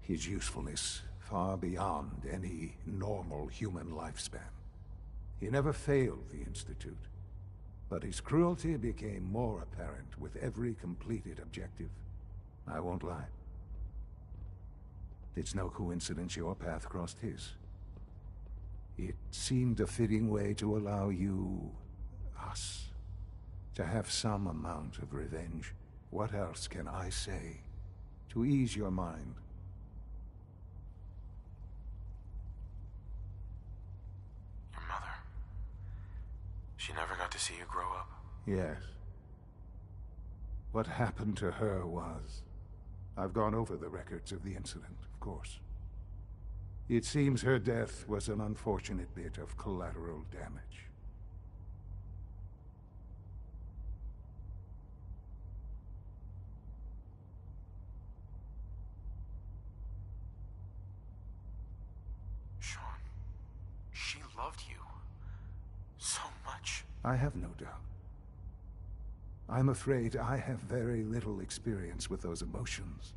his usefulness far beyond any normal human lifespan. He never failed the Institute, but his cruelty became more apparent with every completed objective. I won't lie. It's no coincidence your path crossed his. It seemed a fitting way to allow you, us, to have some amount of revenge. What else can I say to ease your mind? Your mother. She never got to see you grow up. Yes. What happened to her was... I've gone over the records of the incident, of course. It seems her death was an unfortunate bit of collateral damage. Sean, she loved you so much. I have no doubt. I'm afraid I have very little experience with those emotions,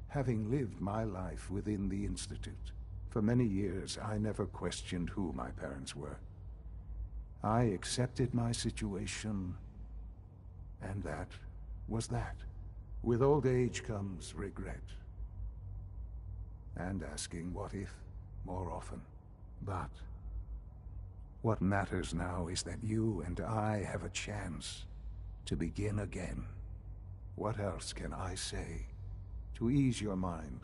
having lived my life within the Institute. For many years, I never questioned who my parents were. I accepted my situation, and that was that. With old age comes regret, and asking what if more often. But what matters now is that you and I have a chance to begin again. What else can I say to ease your mind?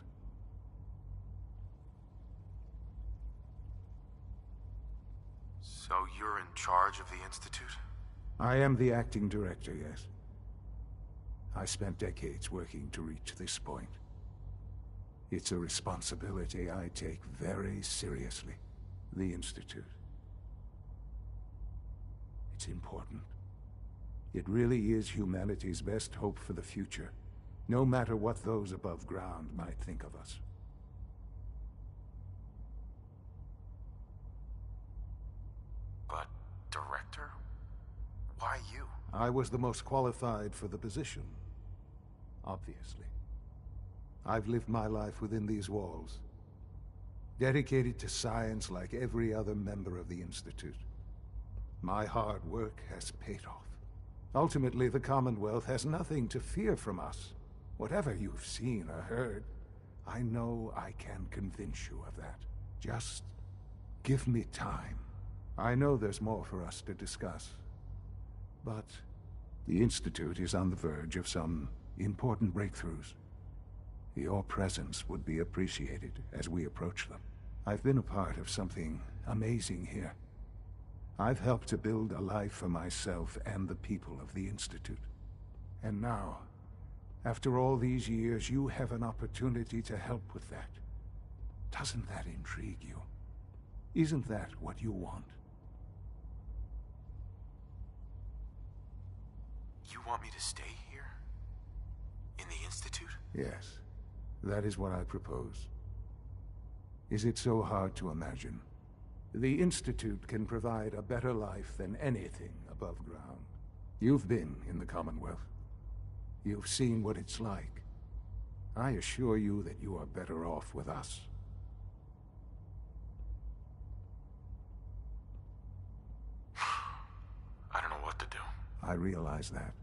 So you're in charge of the Institute? I am the acting director, yes. I spent decades working to reach this point. It's a responsibility I take very seriously. The Institute. It's important. It really is humanity's best hope for the future, no matter what those above ground might think of us. But, Director? Why you? I was the most qualified for the position, obviously. I've lived my life within these walls, dedicated to science like every other member of the Institute. My hard work has paid off. Ultimately, the Commonwealth has nothing to fear from us. Whatever you've seen or heard, I know I can convince you of that. Just give me time. I know there's more for us to discuss. But the Institute is on the verge of some important breakthroughs. Your presence would be appreciated as we approach them. I've been a part of something amazing here. I've helped to build a life for myself and the people of the Institute. And now, after all these years, you have an opportunity to help with that. Doesn't that intrigue you? Isn't that what you want? You want me to stay here? In the Institute? Yes, that is what I propose. Is it so hard to imagine? The Institute can provide a better life than anything above ground. You've been in the Commonwealth. You've seen what it's like. I assure you that you are better off with us. I don't know what to do. I realize that.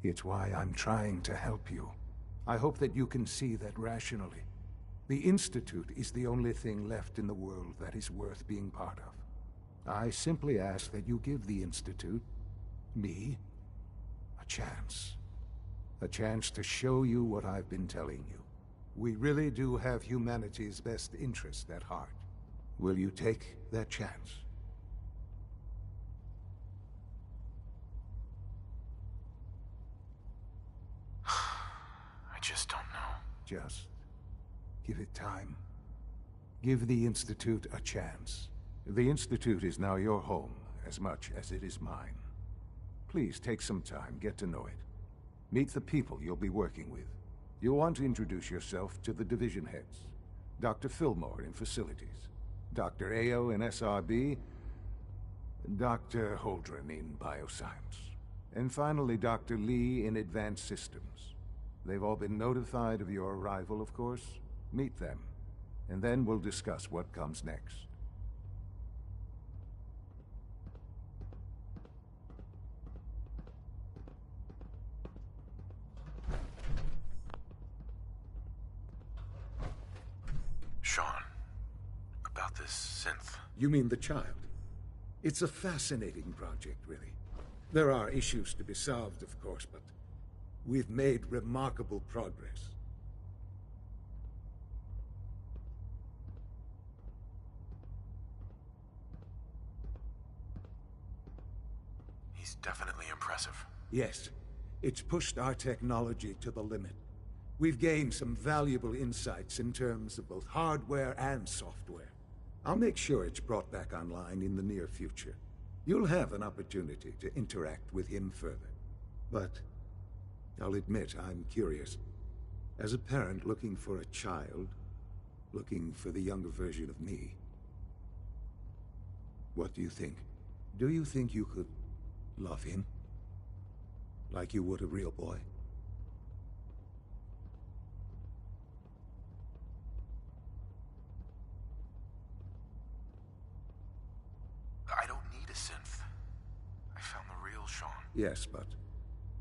It's why I'm trying to help you. I hope that you can see that rationally. The Institute is the only thing left in the world that is worth being part of. I simply ask that you give the Institute, me, a chance. A chance to show you what I've been telling you. We really do have humanity's best interest at heart. Will you take that chance? I just don't know. Just give it time. Give the Institute a chance. The Institute is now your home as much as it is mine. Please take some time, get to know it. Meet the people you'll be working with. You'll want to introduce yourself to the division heads. Dr. Fillmore in Facilities, Dr. Ao in SRB, Dr. Holdren in Bioscience, and finally Dr. Lee in Advanced Systems. They've all been notified of your arrival, of course. Meet them, and then we'll discuss what comes next. Sean, about this synth. You mean the child? It's a fascinating project, really. There are issues to be solved, of course, but we've made remarkable progress. He's definitely impressive. Yes, it's pushed our technology to the limit. We've gained some valuable insights in terms of both hardware and software. I'll make sure it's brought back online in the near future. You'll have an opportunity to interact with him further. But I'll admit I'm curious. As a parent looking for a child, looking for the younger version of me, what do you think? Do you think you could love him? Like you would a real boy? I don't need a synth. I found the real Sean. Yes, but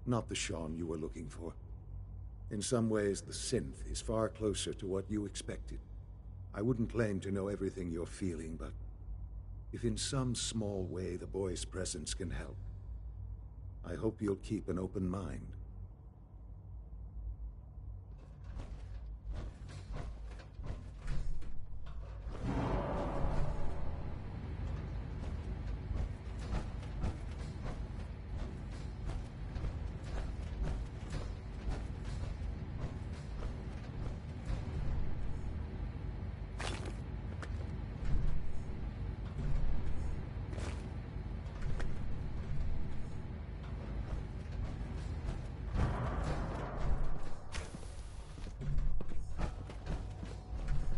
not the Sean you were looking for. In some ways, the synth is far closer to what you expected. I wouldn't claim to know everything you're feeling, but if in some small way the boy's presence can help, I hope you'll keep an open mind.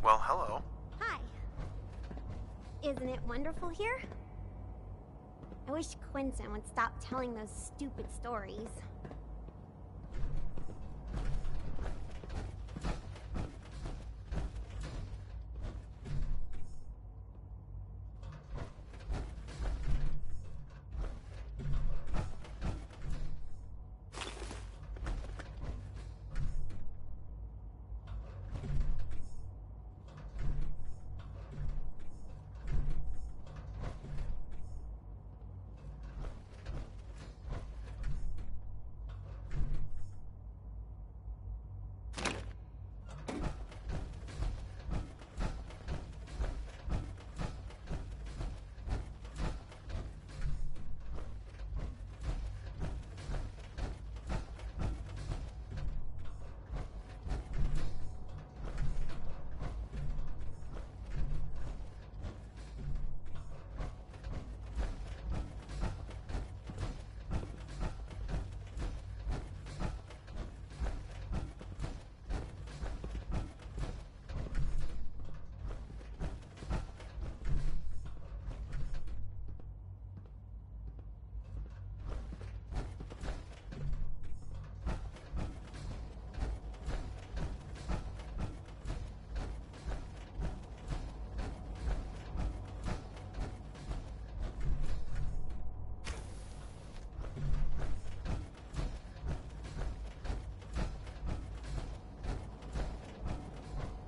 Well, hello. Hi. Isn't it wonderful here? I wish Quincy would stop telling those stupid stories.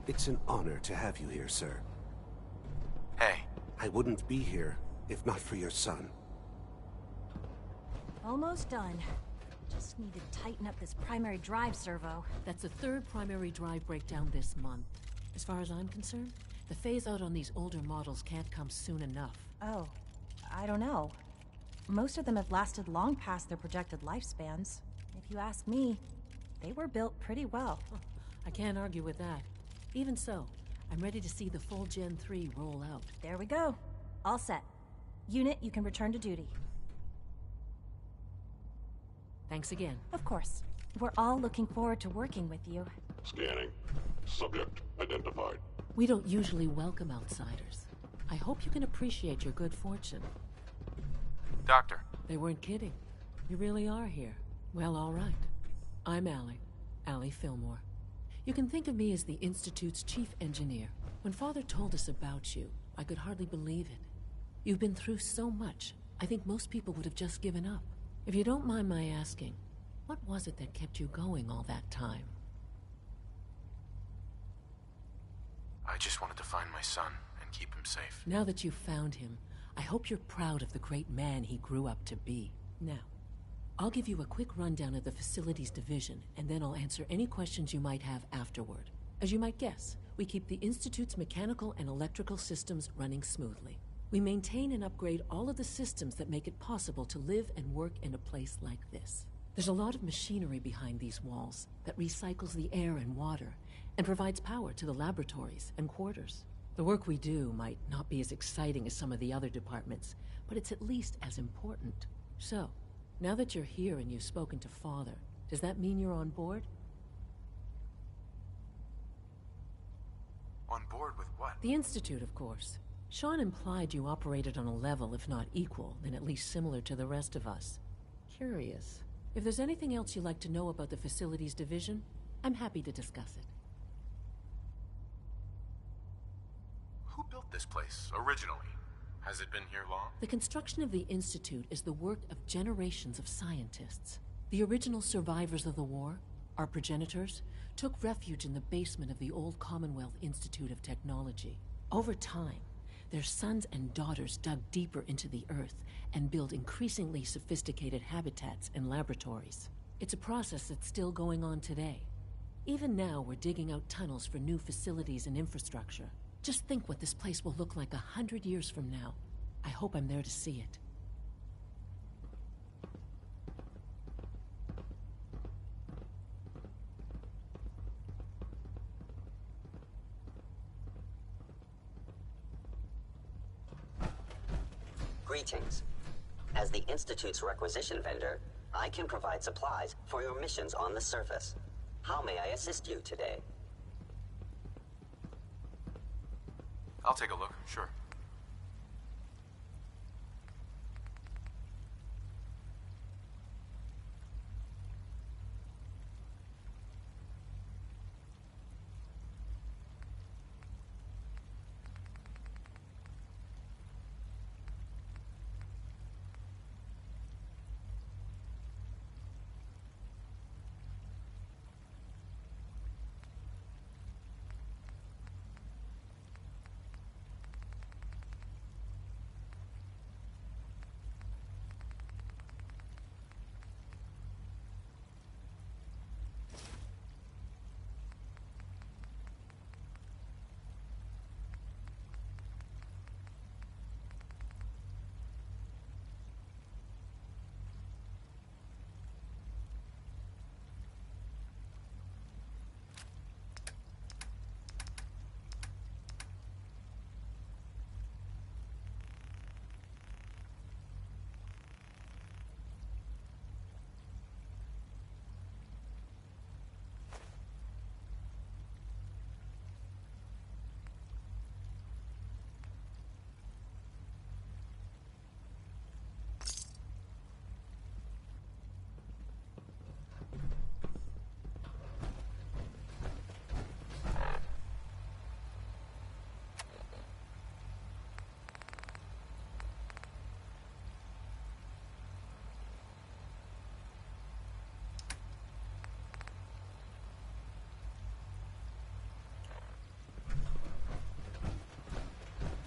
It's an honor to have you here, sir. Hey. I wouldn't be here if not for your son. Almost done. Just need to tighten up this primary drive servo. That's the third primary drive breakdown this month. As far as I'm concerned, The phase-out on these older models can't come soon enough. Oh, I don't know. Most of them have lasted long past their projected lifespans. If you ask me, they were built pretty well. I can't argue with that. Even so, I'm ready to see the full Gen 3 roll out. There we go. All set. Unit, you can return to duty. Thanks again. Of course. We're all looking forward to working with you. Scanning. Subject identified. We don't usually welcome outsiders. I hope you can appreciate your good fortune. Doctor. They weren't kidding. You really are here. Well, all right. I'm Allie Fillmore. You can think of me as the Institute's chief engineer. When Father told us about you, I could hardly believe it. You've been through so much, I think most people would have just given up. If you don't mind my asking, what was it that kept you going all that time? I just wanted to find my son and keep him safe. Now that you've found him, I hope you're proud of the great man he grew up to be. Now, I'll give you a quick rundown of the Facilities Division, and then I'll answer any questions you might have afterward. As you might guess, we keep the Institute's mechanical and electrical systems running smoothly. We maintain and upgrade all of the systems that make it possible to live and work in a place like this. There's a lot of machinery behind these walls that recycles the air and water, and provides power to the laboratories and quarters. The work we do might not be as exciting as some of the other departments, but it's at least as important. So, now that you're here and you've spoken to Father, does that mean you're on board? On board with what? The Institute, of course. Sean implied you operated on a level, if not equal, then at least similar to the rest of us. Curious. If there's anything else you'd like to know about the Facilities Division, I'm happy to discuss it. Who built this place, originally? Has it been here long? The construction of the Institute is the work of generations of scientists. The original survivors of the war, our progenitors, took refuge in the basement of the old Commonwealth Institute of Technology. Over time, their sons and daughters dug deeper into the earth and built increasingly sophisticated habitats and laboratories. It's a process that's still going on today. Even now, we're digging out tunnels for new facilities and infrastructure. Just think what this place will look like 100 years from now. I hope I'm there to see it. Greetings. As the Institute's requisition vendor, I can provide supplies for your missions on the surface. How may I assist you today? I'll take a look, sure.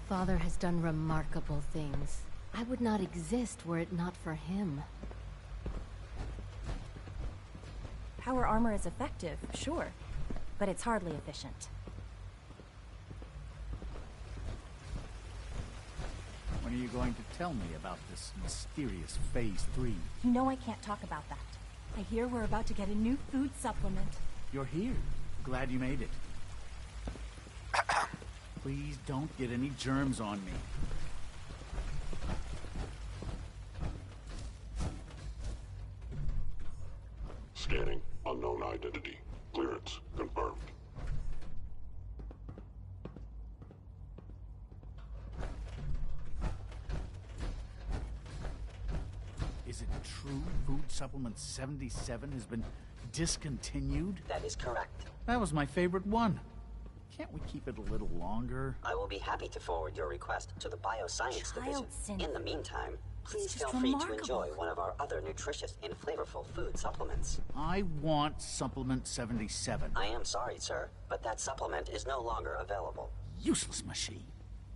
Father has done remarkable things. I would not exist were it not for him. Power armor is effective, sure, but it's hardly efficient. When are you going to tell me about this mysterious Phase 3? You know I can't talk about that. I hear we're about to get a new food supplement. You're here. Glad you made it. Please don't get any germs on me. Scanning. Unknown identity. Clearance confirmed. Is it true Food Supplement 77 has been discontinued? That is correct. That was my favorite one. Can't we keep it a little longer? I will be happy to forward your request to the Bioscience Division. In the meantime, please feel free to enjoy one of our other nutritious and flavorful food supplements. I want Supplement 77. I am sorry, sir, but that supplement is no longer available. Useless machine.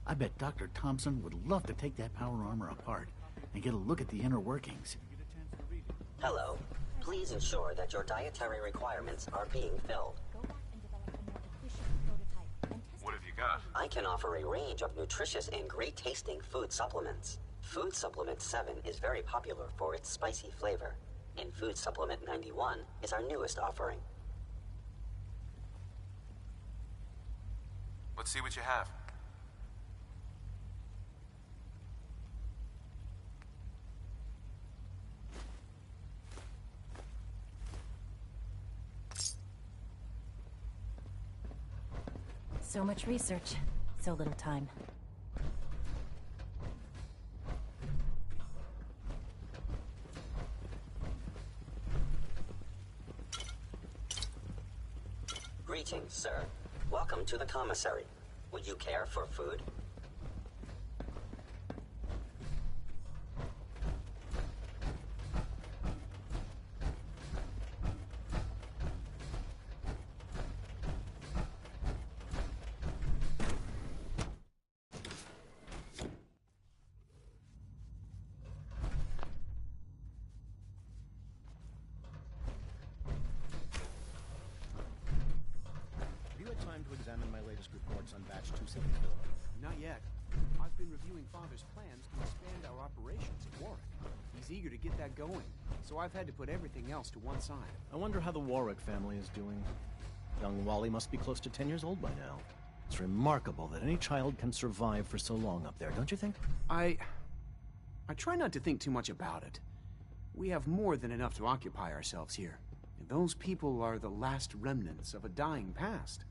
I bet Dr. Thompson would love to take that power armor apart and get a look at the inner workings. Hello. Please ensure that your dietary requirements are being filled. What have you got? I can offer a range of nutritious and great-tasting food supplements. Food Supplement 7 is very popular for its spicy flavor, and Food Supplement 91 is our newest offering. Let's see what you have. So much research, so little time. Greetings, sir. Welcome to the commissary. Would you care for food? On batch 274. Not yet. I've been reviewing Father's plans to expand our operations at Warwick. He's eager to get that going, so I've had to put everything else to one side. I wonder how the Warwick family is doing. Young Wally must be close to 10 years old by now. It's remarkable that any child can survive for so long up there, don't you think? I try not to think too much about it. We have more than enough to occupy ourselves here. And those people are the last remnants of a dying past.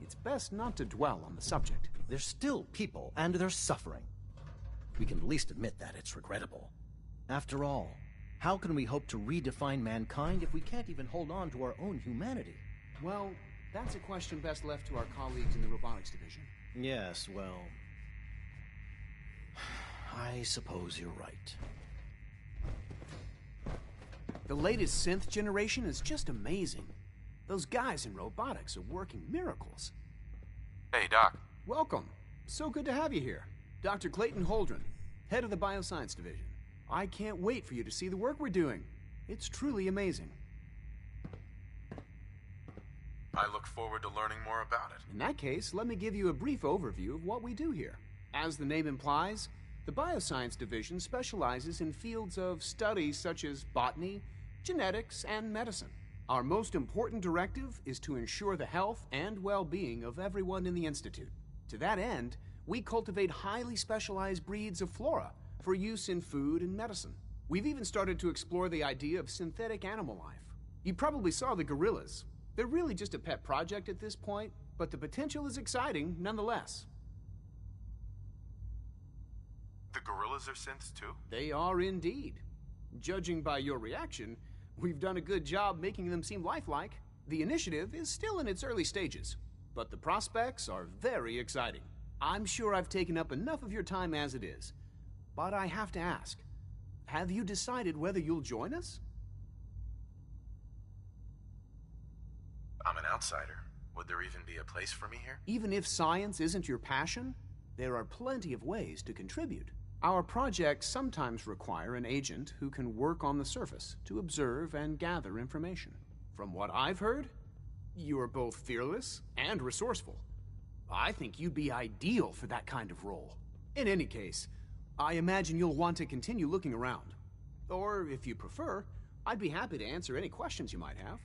It's best not to dwell on the subject. They're still people, and they're suffering. We can at least admit that it's regrettable. After all, how can we hope to redefine mankind if we can't even hold on to our own humanity? Well, that's a question best left to our colleagues in the Robotics Division. Yes, well... I suppose you're right. The latest synth generation is just amazing. Those guys in robotics are working miracles. Hey, Doc. Welcome. So good to have you here. Dr. Clayton Holdren, head of the Bioscience Division. I can't wait for you to see the work we're doing. It's truly amazing. I look forward to learning more about it. In that case, let me give you a brief overview of what we do here. As the name implies, the Bioscience Division specializes in fields of study such as botany, genetics, and medicine. Our most important directive is to ensure the health and well-being of everyone in the Institute. To that end, we cultivate highly specialized breeds of flora for use in food and medicine. We've even started to explore the idea of synthetic animal life. You probably saw the gorillas. They're really just a pet project at this point, but the potential is exciting nonetheless. The gorillas are synths too? They are indeed. Judging by your reaction, we've done a good job making them seem lifelike. The initiative is still in its early stages, but the prospects are very exciting. I'm sure I've taken up enough of your time as it is, but I have to ask, have you decided whether you'll join us? I'm an outsider. Would there even be a place for me here? Even if science isn't your passion, there are plenty of ways to contribute. Our projects sometimes require an agent who can work on the surface to observe and gather information. From what I've heard, you are both fearless and resourceful. I think you'd be ideal for that kind of role. In any case, I imagine you'll want to continue looking around. Or, if you prefer, I'd be happy to answer any questions you might have.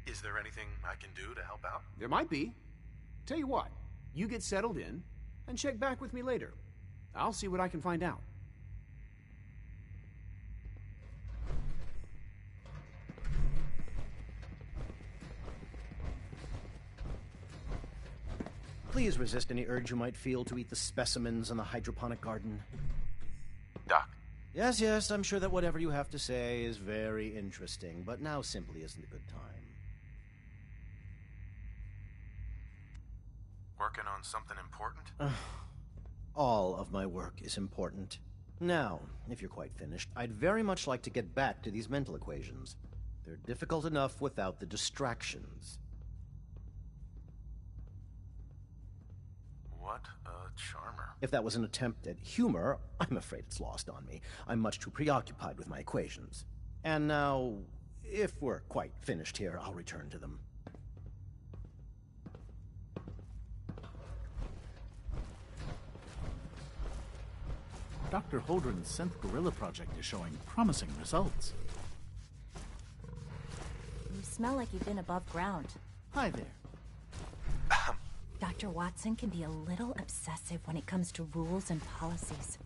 Is there anything I can do to help out? There might be. Tell you what, you get settled in, and check back with me later. I'll see what I can find out. Please resist any urge you might feel to eat the specimens in the hydroponic garden. Doc. Yes, I'm sure that whatever you have to say is very interesting, but now simply isn't a good time. Working on something important? All of my work is important. Now, if you're quite finished, I'd very much like to get back to these mental equations. They're difficult enough without the distractions. What a charmer. If that was an attempt at humor, I'm afraid it's lost on me. I'm much too preoccupied with my equations. And now, if we're quite finished here, I'll return to them. Dr. Holdren's synth gorilla project is showing promising results. You smell like you've been above ground. Hi there. Dr. Watson can be a little obsessive when it comes to rules and policies.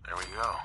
There we go.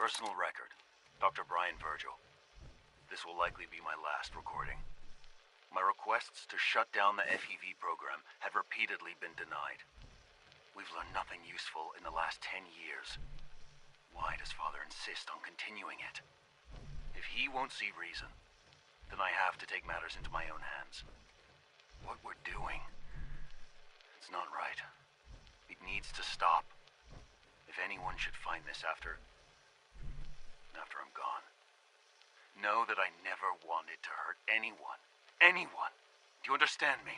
Personal record, Dr. Brian Virgil. This will likely be my last recording. My requests to shut down the FEV program have repeatedly been denied. We've learned nothing useful in the last 10 years. Why does Father insist on continuing it? If he won't see reason, then I have to take matters into my own hands. What we're doing, it's not right. It needs to stop. If anyone should find this after I'm gone, know that I never wanted to hurt anyone. Anyone! Do you understand me?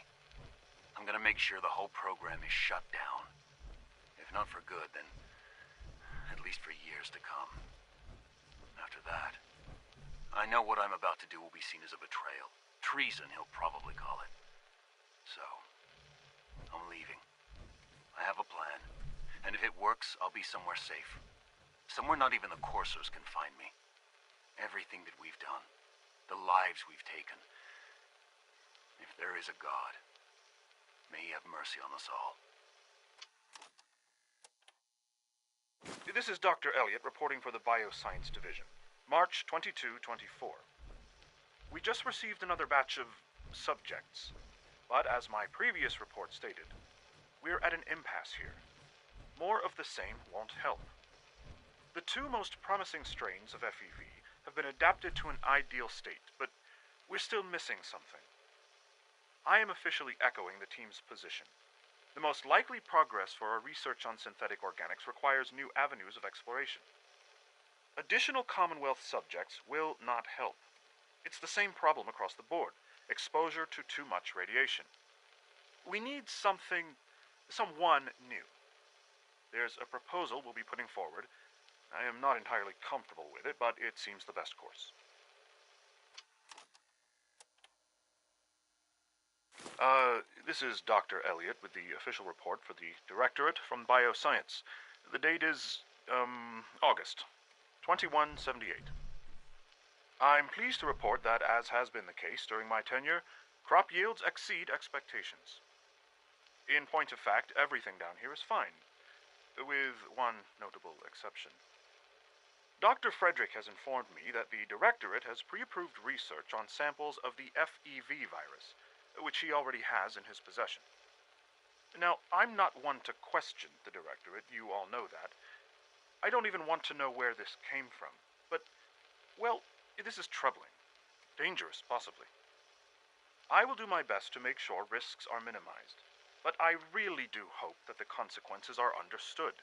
I'm gonna make sure the whole program is shut down. If not for good, then at least for years to come. After that, I know what I'm about to do will be seen as a betrayal. Treason, he'll probably call it. So, I'm leaving. I have a plan, and if it works, I'll be somewhere safe. Somewhere not even the coursers can find me. Everything that we've done, the lives we've taken. If there is a God, may he have mercy on us all. This is Dr. Elliot reporting for the Bioscience Division. March 22-24. We just received another batch of subjects, but as my previous report stated, we're at an impasse here. More of the same won't help. The two most promising strains of FEV have been adapted to an ideal state, but we're still missing something. I am officially echoing the team's position. The most likely progress for our research on synthetic organics requires new avenues of exploration. Additional Commonwealth subjects will not help. It's the same problem across the board: exposure to too much radiation. We need someone new. There's a proposal we'll be putting forward. I am not entirely comfortable with it, but it seems the best course. This is Dr. Elliot with the official report for the Directorate from Bioscience. The date is, August 2178. I'm pleased to report that, as has been the case during my tenure, crop yields exceed expectations. In point of fact, everything down here is fine, with one notable exception. Dr. Frederick has informed me that the Directorate has pre-approved research on samples of the FEV virus, which he already has in his possession. Now, I'm not one to question the Directorate, you all know that. I don't even want to know where this came from, but, well, this is troubling. Dangerous, possibly. I will do my best to make sure risks are minimized, but I really do hope that the consequences are understood.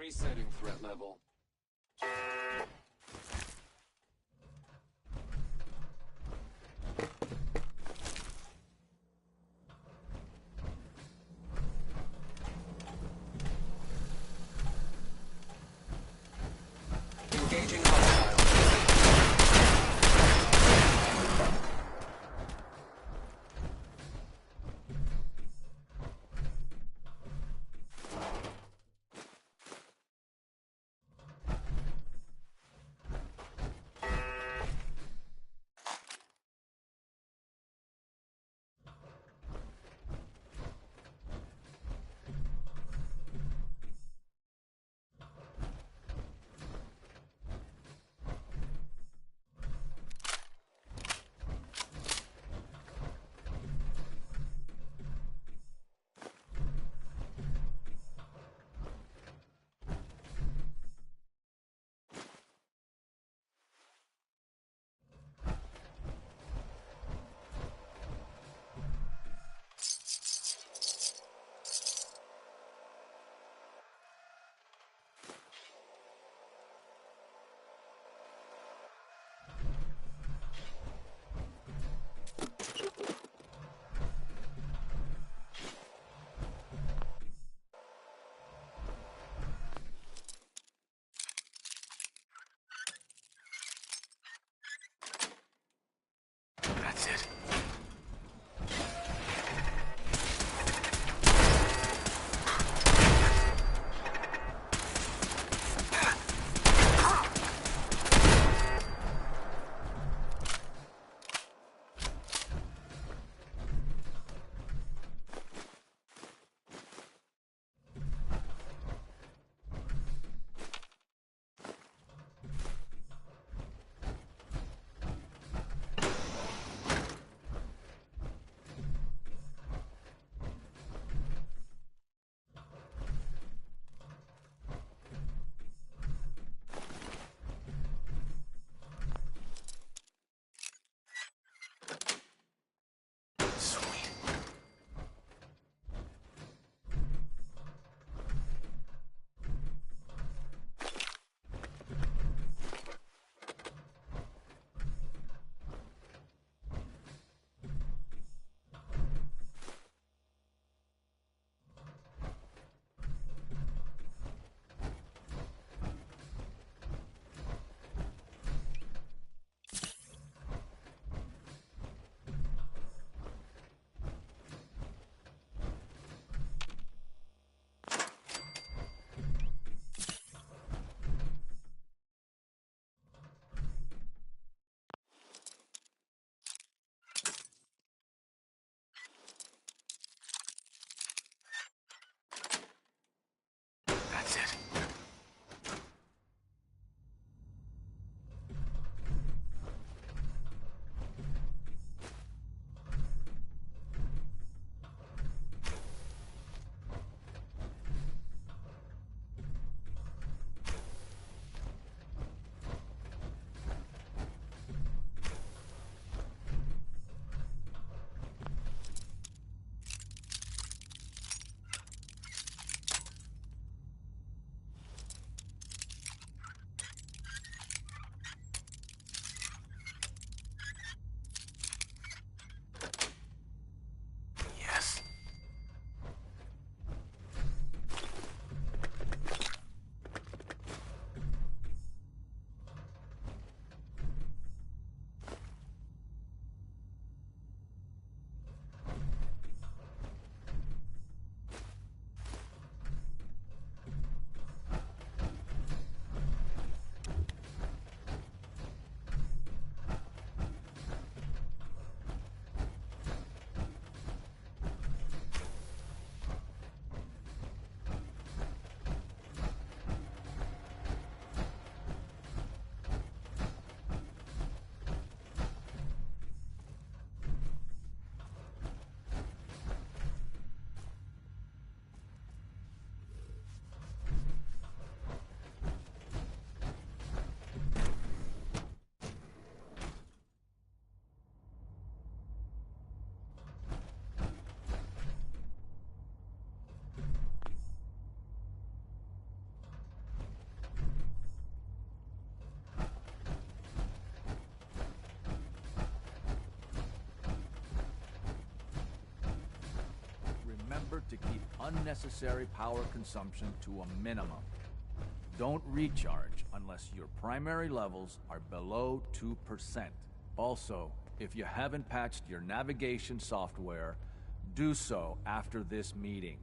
Resetting threat level. Engaging hostile. to keep unnecessary power consumption to a minimum. Don't recharge unless your primary levels are below 2%. Also, if you haven't patched your navigation software, do so after this meeting.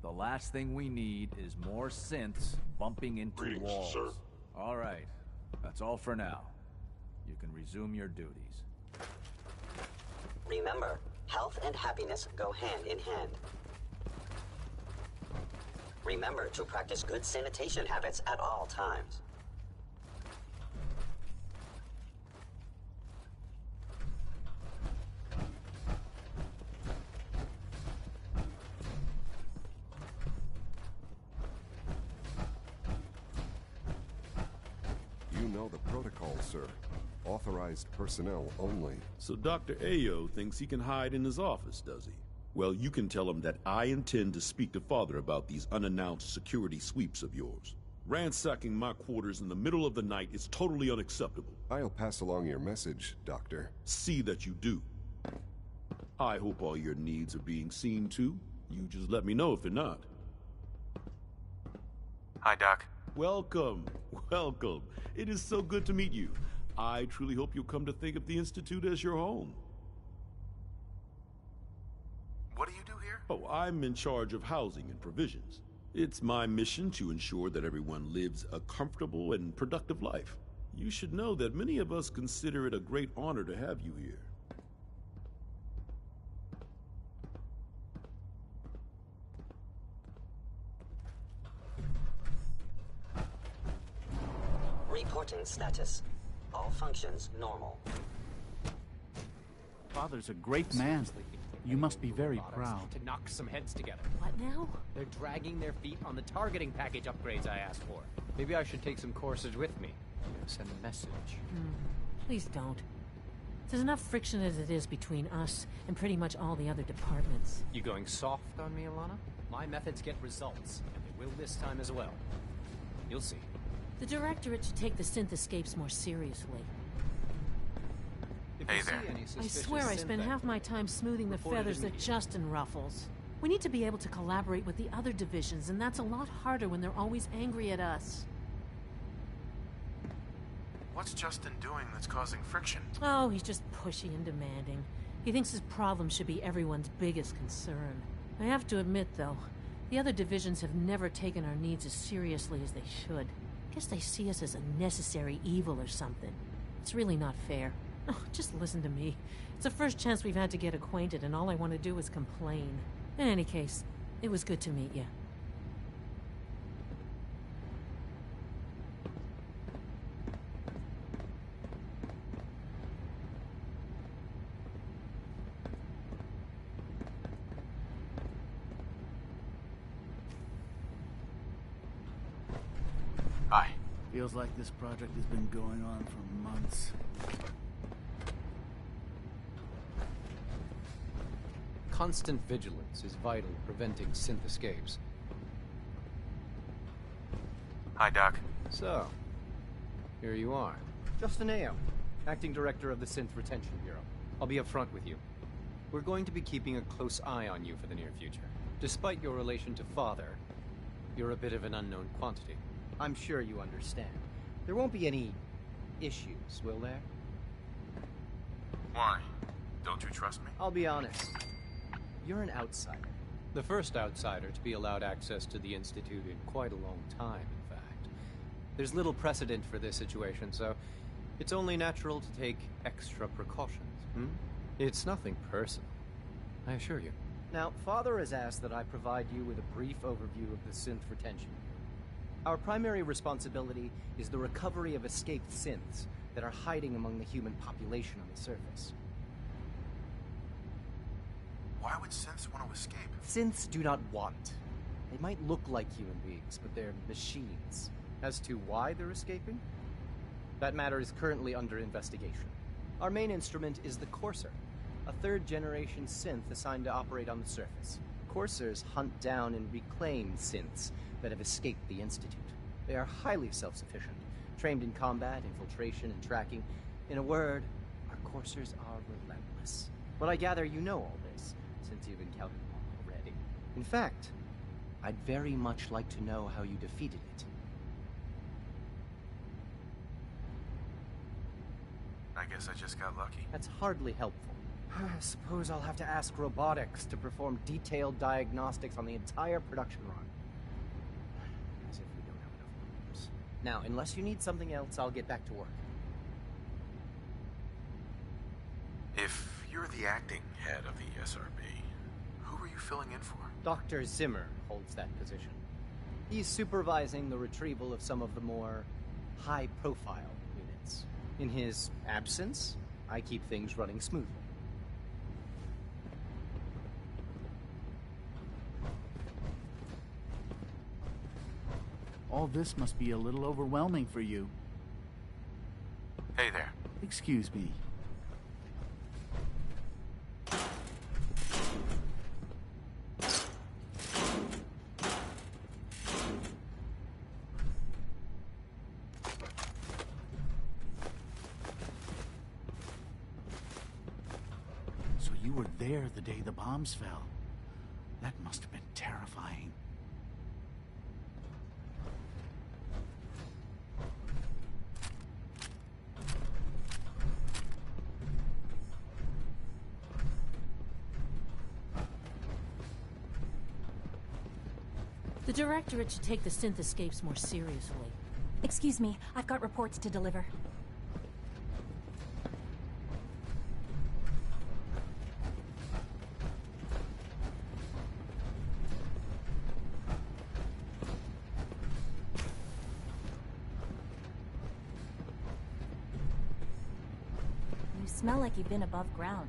The last thing we need is more synths bumping into Greetings, walls. sir. All right, that's all for now. You can resume your duties. Remember, health and happiness go hand in hand. Remember to practice good sanitation habits at all times. You know the protocol, sir. Authorized personnel only. So Dr. Ayo thinks he can hide in his office, does he? Well, you can tell him that I intend to speak to Father about these unannounced security sweeps of yours. Ransacking my quarters in the middle of the night is totally unacceptable. I'll pass along your message, Doctor. See that you do. I hope all your needs are being seen to. You just let me know if they're not. Hi, Doc. Welcome. Welcome. It is so good to meet you. I truly hope you'll come to think of the Institute as your home. What do you do here? Oh, I'm in charge of housing and provisions. It's my mission to ensure that everyone lives a comfortable and productive life. You should know that many of us consider it a great honor to have you here. Reporting status. All functions normal. Father's a great man. You must be very proud. To knock some heads together. What now? They're dragging their feet on the targeting package upgrades I asked for. Maybe I should take some courses with me. Send a message. Please don't. There's enough friction as it is between us and pretty much all the other departments. You going soft on me, Alana? My methods get results, and they will this time as well. You'll see. The Directorate should take the synth escapes more seriously. Hey there. I swear I spend half my time smoothing the feathers that Justin ruffles. We need to be able to collaborate with the other divisions, and that's a lot harder when they're always angry at us. What's Justin doing that's causing friction? Oh, he's just pushy and demanding. He thinks his problem should be everyone's biggest concern. I have to admit, though, the other divisions have never taken our needs as seriously as they should. Guess they see us as a necessary evil or something. It's really not fair. Oh, just listen to me. It's the first chance we've had to get acquainted, and all I want to do is complain. In any case, it was good to meet you. Hi. Feels like this project has been going on for months. Constant vigilance is vital in preventing synth escapes. Hi, Doc. So, here you are. Justin Ayo, Acting Director of the Synth Retention Bureau. I'll be upfront with you. We're going to be keeping a close eye on you for the near future. Despite your relation to Father, you're a bit of an unknown quantity. I'm sure you understand. There won't be any issues, will there? Why? Don't you trust me? I'll be honest. You're an outsider. The first outsider to be allowed access to the Institute in quite a long time, in fact. There's little precedent for this situation, so it's only natural to take extra precautions. It's nothing personal, I assure you. Now, Father has asked that I provide you with a brief overview of the synth retention. Our primary responsibility is the recovery of escaped synths that are hiding among the human population on the surface. Why would synths want to escape? Synths do not want. They might look like human beings, but they're machines. As to why they're escaping? That matter is currently under investigation. Our main instrument is the Courser, a third-generation synth assigned to operate on the surface. Coursers hunt down and reclaim synths that have escaped the Institute. They are highly self-sufficient, trained in combat, infiltration, and tracking. In a word, our Coursers are relentless. But I gather you know all this, since you've encountered them already. In fact, I'd very much like to know how you defeated it. I guess I just got lucky. That's hardly helpful. I suppose I'll have to ask robotics to perform detailed diagnostics on the entire production run. As if we don't have enough rooms. Now, unless you need something else, I'll get back to work. If you're the acting head of the SRB, who are you filling in for? Dr. Zimmer holds that position. He's supervising the retrieval of some of the more high-profile units. In his absence, I keep things running smoothly. All this must be a little overwhelming for you. Hey there. Excuse me. So you were there the day the bombs fell. That must have been terrifying. The Directorate should take the synth escapes more seriously. Excuse me, I've got reports to deliver. You smell like you've been above ground.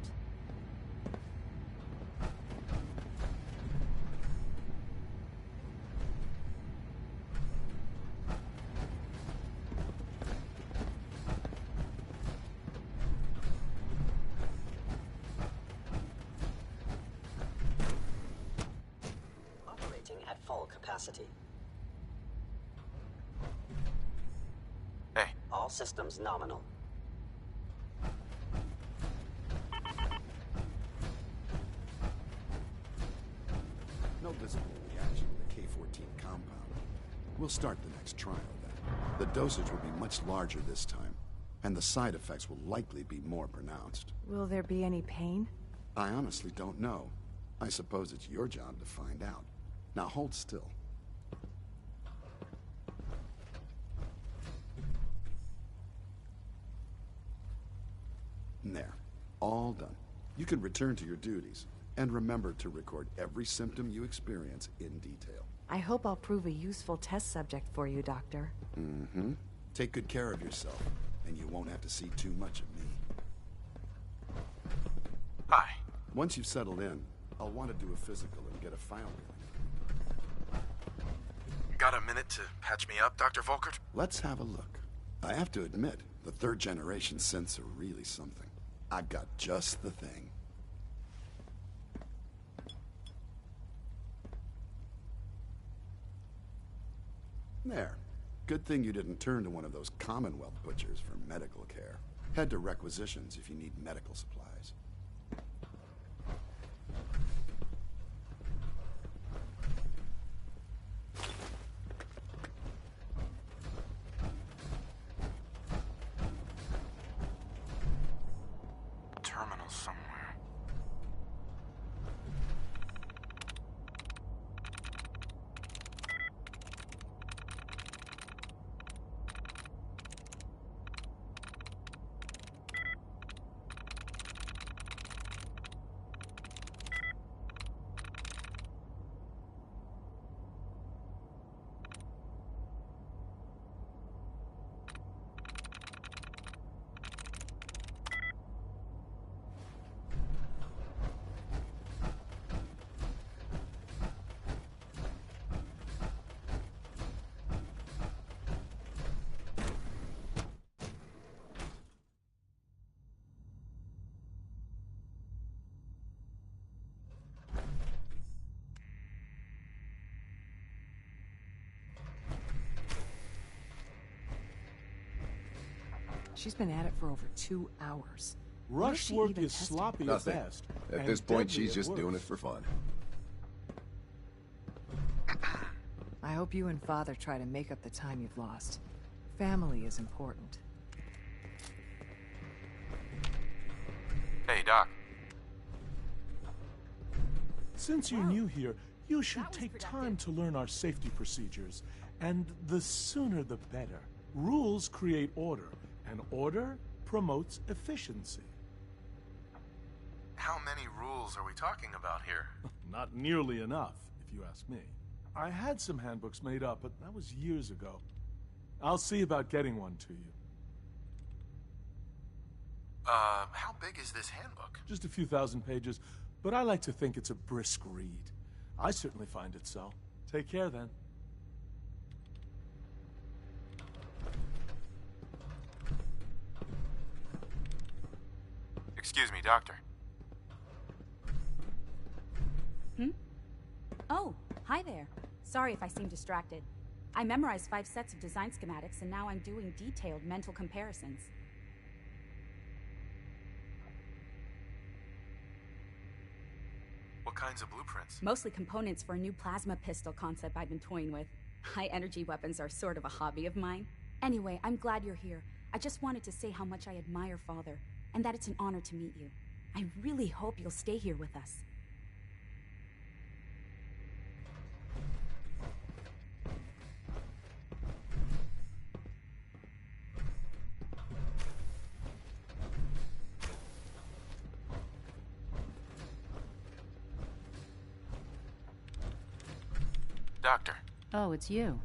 Capacity. Hey. All systems nominal. No visible reaction to the K-14 compound. We'll start the next trial then. The dosage will be much larger this time, and the side effects will likely be more pronounced. Will there be any pain? I honestly don't know. I suppose it's your job to find out. Now hold still. There. All done. You can return to your duties. And remember to record every symptom you experience in detail. I hope I'll prove a useful test subject for you, Doctor. Mm-hmm. Take good care of yourself, and you won't have to see too much of me. Hi. Once you've settled in, I'll want to do a physical and get a file going. Got a minute to patch me up, Dr. Volkert? Let's have a look. I have to admit, the third-generation synths are really something. I've got just the thing. There. Good thing you didn't turn to one of those Commonwealth butchers for medical care. Head to requisitions if you need medical supplies. Terminal somewhere. She's been at it for over 2 hours. Rush work is sloppy at best. At this point, she's just doing it for fun. I hope you and Father try to make up the time you've lost. Family is important. Hey, Doc. Since you're new here, you should take time to learn our safety procedures. And the sooner the better. Rules create order, and order promotes efficiency. How many rules are we talking about here? Not nearly enough, if you ask me. I had some handbooks made up, but that was years ago. I'll see about getting one to you. How big is this handbook? Just a few thousand pages, but I like to think it's a brisk read. I certainly find it so. Take care, then. Excuse me, Doctor. Oh, hi there. Sorry if I seem distracted. I memorized 5 sets of design schematics, and now I'm doing detailed mental comparisons. What kinds of blueprints? Mostly components for a new plasma pistol concept I've been toying with. High-energy weapons are sort of a hobby of mine. Anyway, I'm glad you're here. I just wanted to say how much I admire Father, and that it's an honor to meet you. I really hope you'll stay here with us. Doctor. Oh, it's you.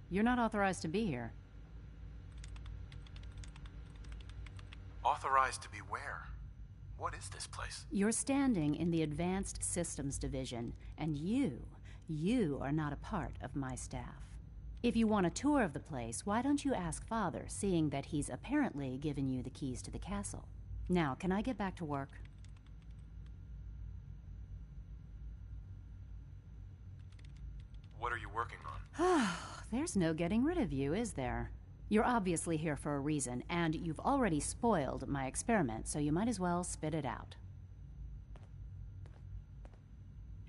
You're not authorized to be here. Authorized to be where? What is this place? You're standing in the Advanced Systems Division, and you are not a part of my staff. If you want a tour of the place, why don't you ask Father, seeing that he's apparently given you the keys to the castle? Now, can I get back to work? What are you working on? There's no getting rid of you, is there? You're obviously here for a reason, and you've already spoiled my experiment, so you might as well spit it out.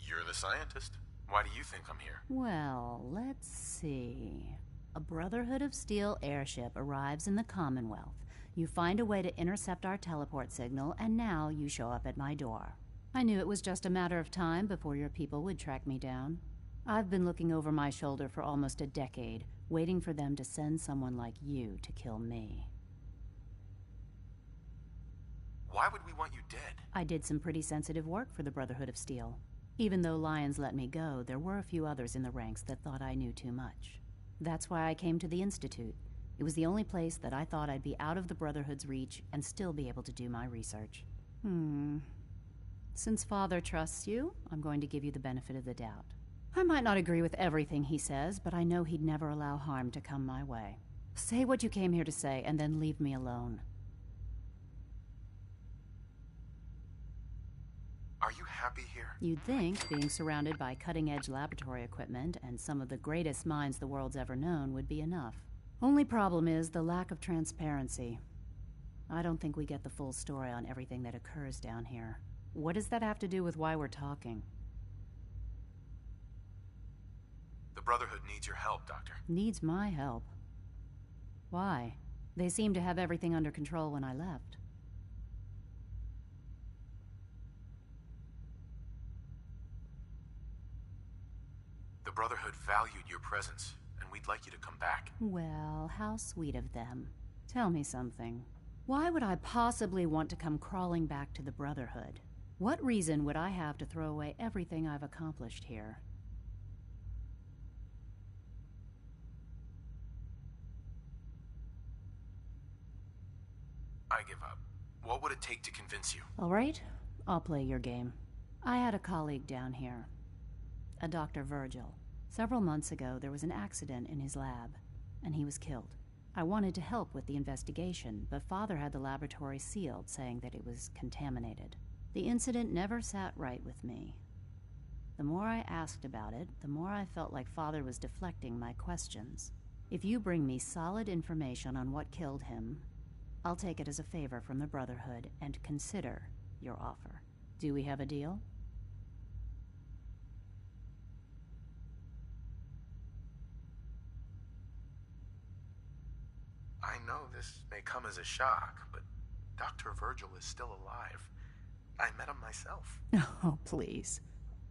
You're the scientist. Why do you think I'm here? Well, let's see. A Brotherhood of Steel airship arrives in the Commonwealth. You find a way to intercept our teleport signal, and now you show up at my door. I knew it was just a matter of time before your people would track me down. I've been looking over my shoulder for almost a decade, waiting for them to send someone like you to kill me. Why would we want you dead? I did some pretty sensitive work for the Brotherhood of Steel. Even though Lyons let me go, there were a few others in the ranks that thought I knew too much. That's why I came to the Institute. It was the only place that I thought I'd be out of the Brotherhood's reach and still be able to do my research. Since Father trusts you, I'm going to give you the benefit of the doubt. I might not agree with everything he says, but I know he'd never allow harm to come my way. Say what you came here to say, and then leave me alone. Are you happy here? You'd think being surrounded by cutting-edge laboratory equipment and some of the greatest minds the world's ever known would be enough. Only problem is the lack of transparency. I don't think we get the full story on everything that occurs down here. What does that have to do with why we're talking? The Brotherhood needs your help, Doctor. Needs my help? Why? They seemed to have everything under control when I left. The Brotherhood valued your presence, and we'd like you to come back. Well, how sweet of them. Tell me something. Why would I possibly want to come crawling back to the Brotherhood? What reason would I have to throw away everything I've accomplished here? I give up. What would it take to convince you? All right, I'll play your game. I had a colleague down here, a Dr. Virgil. Several months ago, there was an accident in his lab, and he was killed. I wanted to help with the investigation, but Father had the laboratory sealed, saying that it was contaminated. The incident never sat right with me. The more I asked about it, the more I felt like Father was deflecting my questions. If you bring me solid information on what killed him, I'll take it as a favor from the Brotherhood and consider your offer. Do we have a deal? know this may come as a shock, but Dr. Virgil is still alive. I met him myself. Oh, please.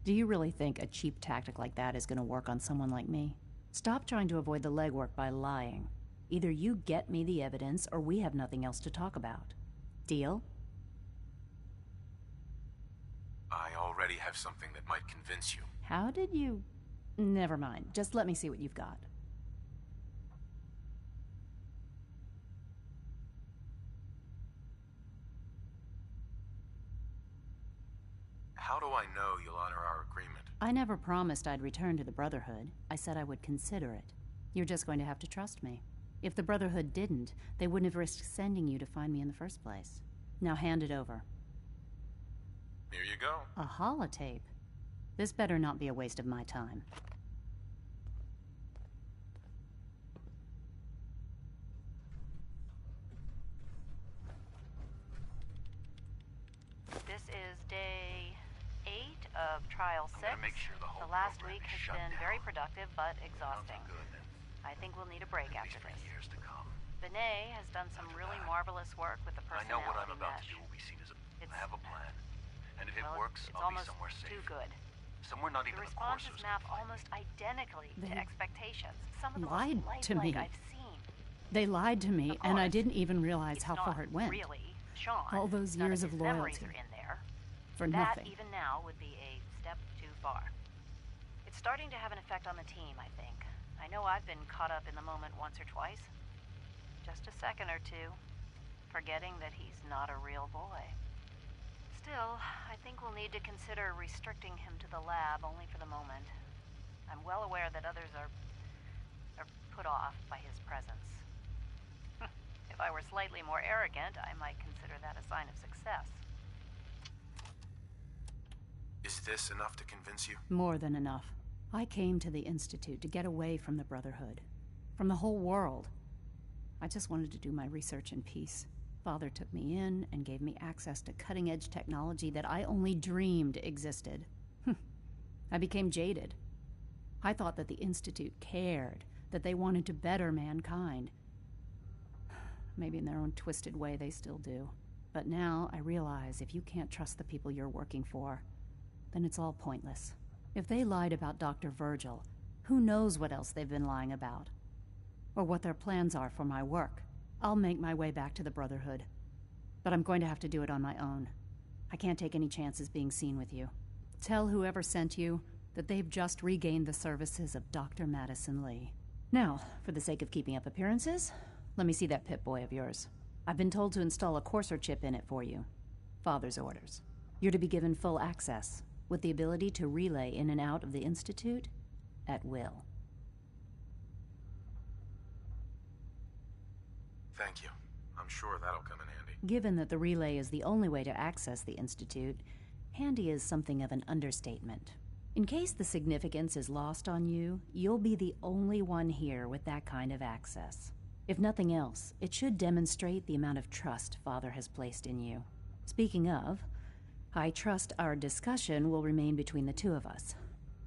Do you really think a cheap tactic like that is going to work on someone like me? Stop trying to avoid the legwork by lying. Either you get me the evidence, or we have nothing else to talk about. Deal? I already have something that might convince you. How did you... Never mind. Just let me see what you've got. How do I know you'll honor our agreement? I never promised I'd return to the Brotherhood. I said I would consider it. You're just going to have to trust me. If the Brotherhood didn't, they wouldn't have risked sending you to find me in the first place. Now hand it over. Here you go. A holotape? This better not be a waste of my time. This is day 8 of Trial 6. Make sure the last week has been very productive but exhausting. I think we'll need a break after this. Years to come. Benet has done some really marvelous work with the I personnel. know what I'm about to mesh. do will be seen as I have a plan. And if it Well, works, it's I'll be almost somewhere safe. too good. Somewhere not The even a responses course. map almost identically to They expectations. Some of the lied most to lifelike me. I've seen. They lied to me, and I didn't even realize how Not far it went. really, Sean. All those None years of of his memories loyalty. are in there. For That, nothing. even now, would be a step too far. It's starting to have an effect on the team, I think. I know I've been caught up in the moment once or twice. Just a second or two, forgetting that he's not a real boy. Still, I think we'll need to consider restricting him to the lab only for the moment. I'm well aware that others are put off by his presence. If I were slightly more arrogant, I might consider that a sign of success. Is this enough to convince you? More than enough. I came to the Institute to get away from the Brotherhood. From the whole world. I just wanted to do my research in peace. Father took me in and gave me access to cutting-edge technology that I only dreamed existed. I became jaded. I thought that the Institute cared, that they wanted to better mankind. Maybe in their own twisted way they still do. But now I realize if you can't trust the people you're working for, then it's all pointless. If they lied about Dr. Virgil, who knows what else they've been lying about? Or what their plans are for my work. I'll make my way back to the Brotherhood. But I'm going to have to do it on my own. I can't take any chances being seen with you. Tell whoever sent you that they've just regained the services of Dr. Madison Lee. Now, for the sake of keeping up appearances, let me see that Pip-Boy of yours. I've been told to install a courser chip in it for you. Father's orders. You're to be given full access, with the ability to relay in and out of the Institute at will. Thank you. I'm sure that'll come in handy. Given that the relay is the only way to access the Institute, handy is something of an understatement. In case the significance is lost on you, you'll be the only one here with that kind of access. If nothing else, it should demonstrate the amount of trust Father has placed in you. Speaking of, I trust our discussion will remain between the two of us.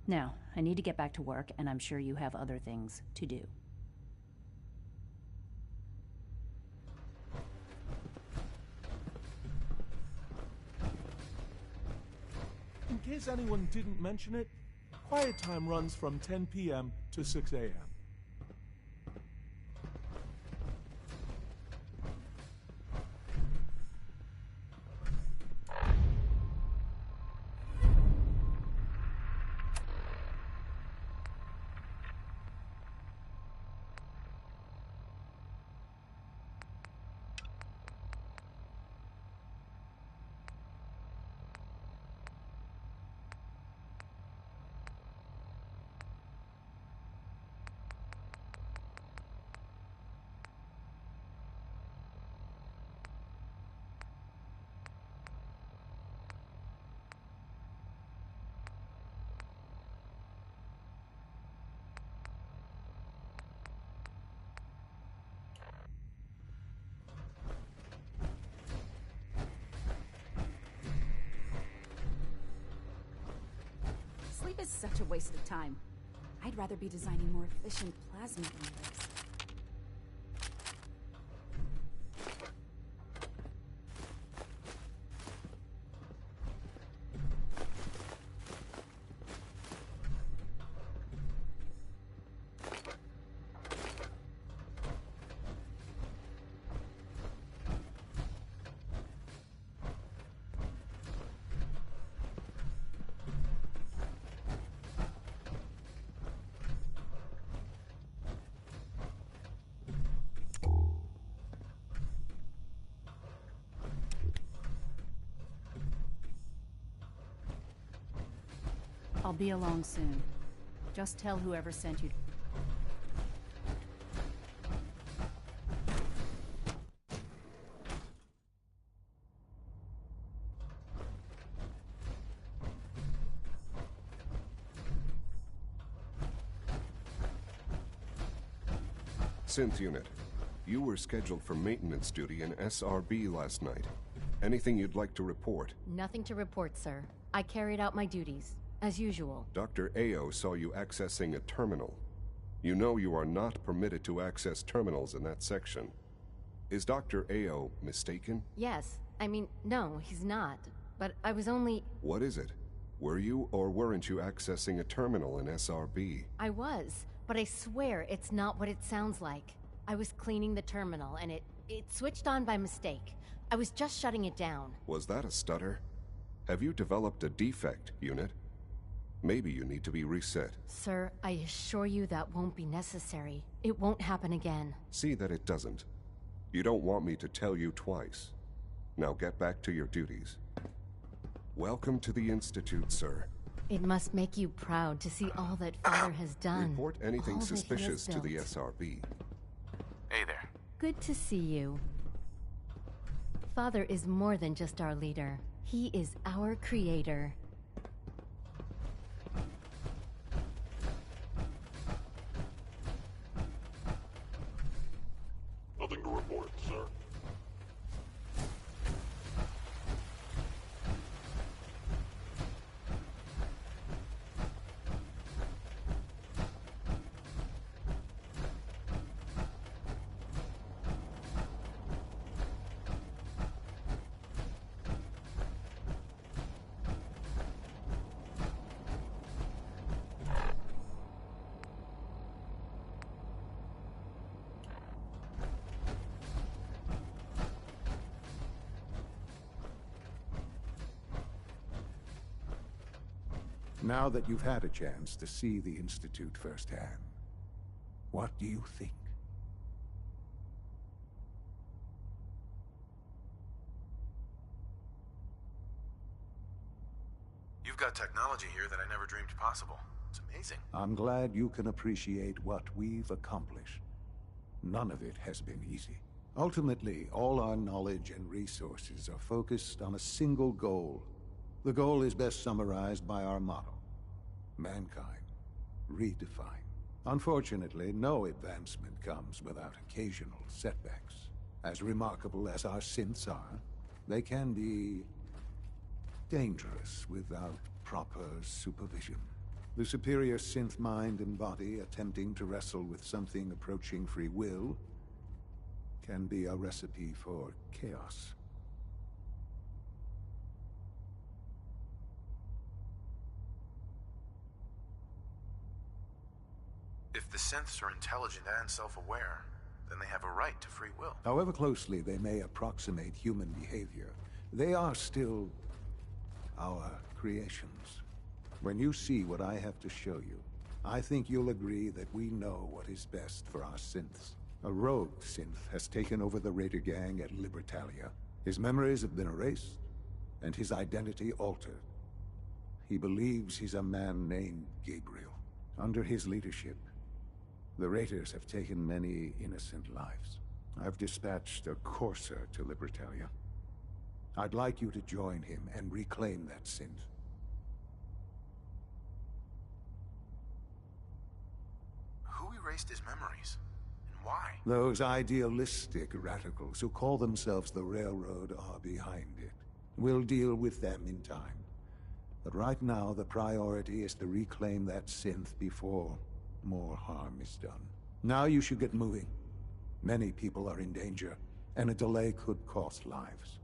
Now, I need to get back to work, and I'm sure you have other things to do. In case anyone didn't mention it, quiet time runs from 10 p.m. to 6 a.m. Sleep is such a waste of time. I'd rather be designing more efficient plasma emitters. be alone soon. Just tell whoever sent you. Synth Unit, you were scheduled for maintenance duty in SRB last night. Anything you'd like to report? Nothing to report, sir. I carried out my duties, as usual. Dr. Ao saw you accessing a terminal. You know you are not permitted to access terminals in that section. Is Dr. Ao mistaken? Yes. I mean, no, he's not. But I was only... What is it? Were you or weren't you accessing a terminal in SRB? I was, but I swear it's not what it sounds like. I was cleaning the terminal, and it switched on by mistake. I was just shutting it down. Was that a stutter? Have you developed a defect, Unit? Maybe you need to be reset. Sir, I assure you that won't be necessary. It won't happen again. See that it doesn't. You don't want me to tell you twice. Now get back to your duties. Welcome to the Institute, sir. It must make you proud to see all that Father has done. Report anything all suspicious to the built. SRB. Hey there. Good to see you. Father is more than just our leader. He is our creator. Nothing to report, sir. Now that you've had a chance to see the Institute firsthand, what do you think? You've got technology here that I never dreamed possible. It's amazing. I'm glad you can appreciate what we've accomplished. None of it has been easy. Ultimately, all our knowledge and resources are focused on a single goal. The goal is best summarized by our motto: mankind, redefined. Unfortunately, no advancement comes without occasional setbacks. As remarkable as our synths are, they can be dangerous without proper supervision. The superior synth mind and body attempting to wrestle with something approaching free will can be a recipe for chaos. If the synths are intelligent and self-aware, then they have a right to free will. However closely they may approximate human behavior, they are still our creations. When you see what I have to show you, I think you'll agree that we know what is best for our synths. A rogue synth has taken over the Raider gang at Libertalia. His memories have been erased, and his identity altered. He believes he's a man named Gabriel. Under his leadership, the Raiders have taken many innocent lives. I've dispatched a courser to Libertalia. I'd like you to join him and reclaim that synth. Who erased his memories? And why? Those idealistic radicals who call themselves the Railroad are behind it. We'll deal with them in time. But right now, the priority is to reclaim that synth before more harm is done. Now you should get moving. Many people are in danger, and a delay could cost lives.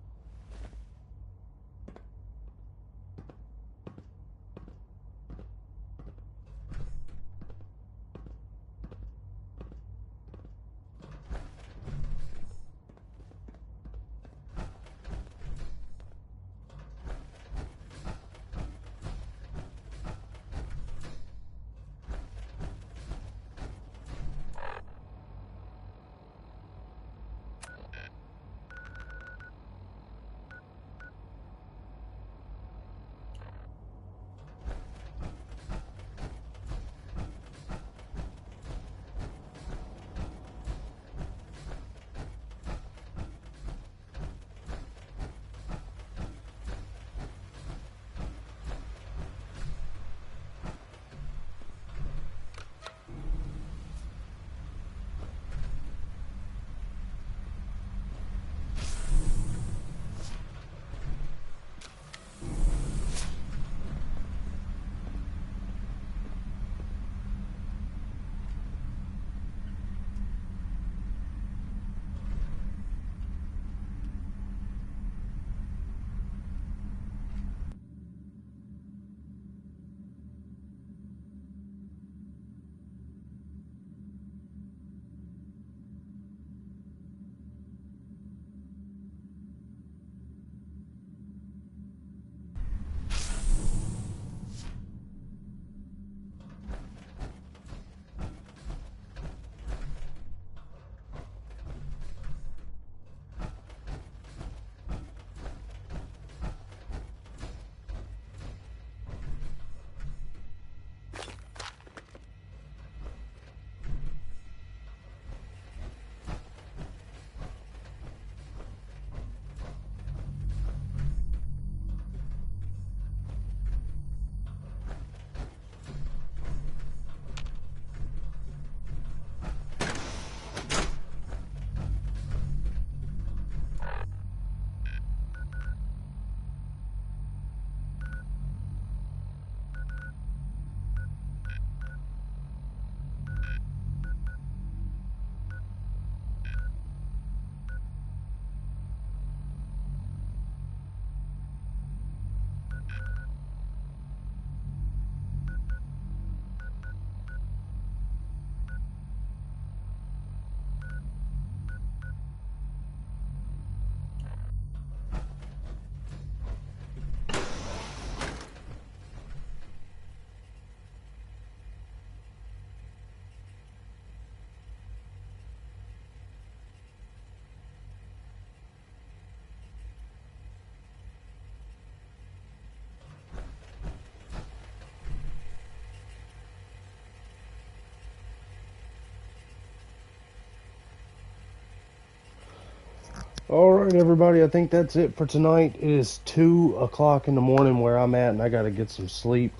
Alright, everybody, I think that's it for tonight. It is 2 o'clock in the morning where I'm at, and I gotta get some sleep.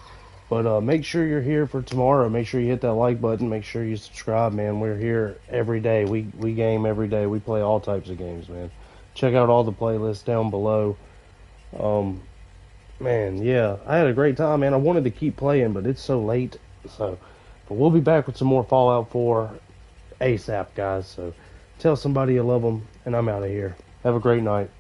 But make sure you're here for tomorrow. Make sure you hit that like button. Make sure you subscribe, man. We're here every day. We game every day. We play all types of games, man. Check out all the playlists down below. Man, yeah, I had a great time, man. I wanted to keep playing, but it's so late. But we'll be back with some more Fallout 4 ASAP, guys. So tell somebody you love them, and I'm out of here. Have a great night.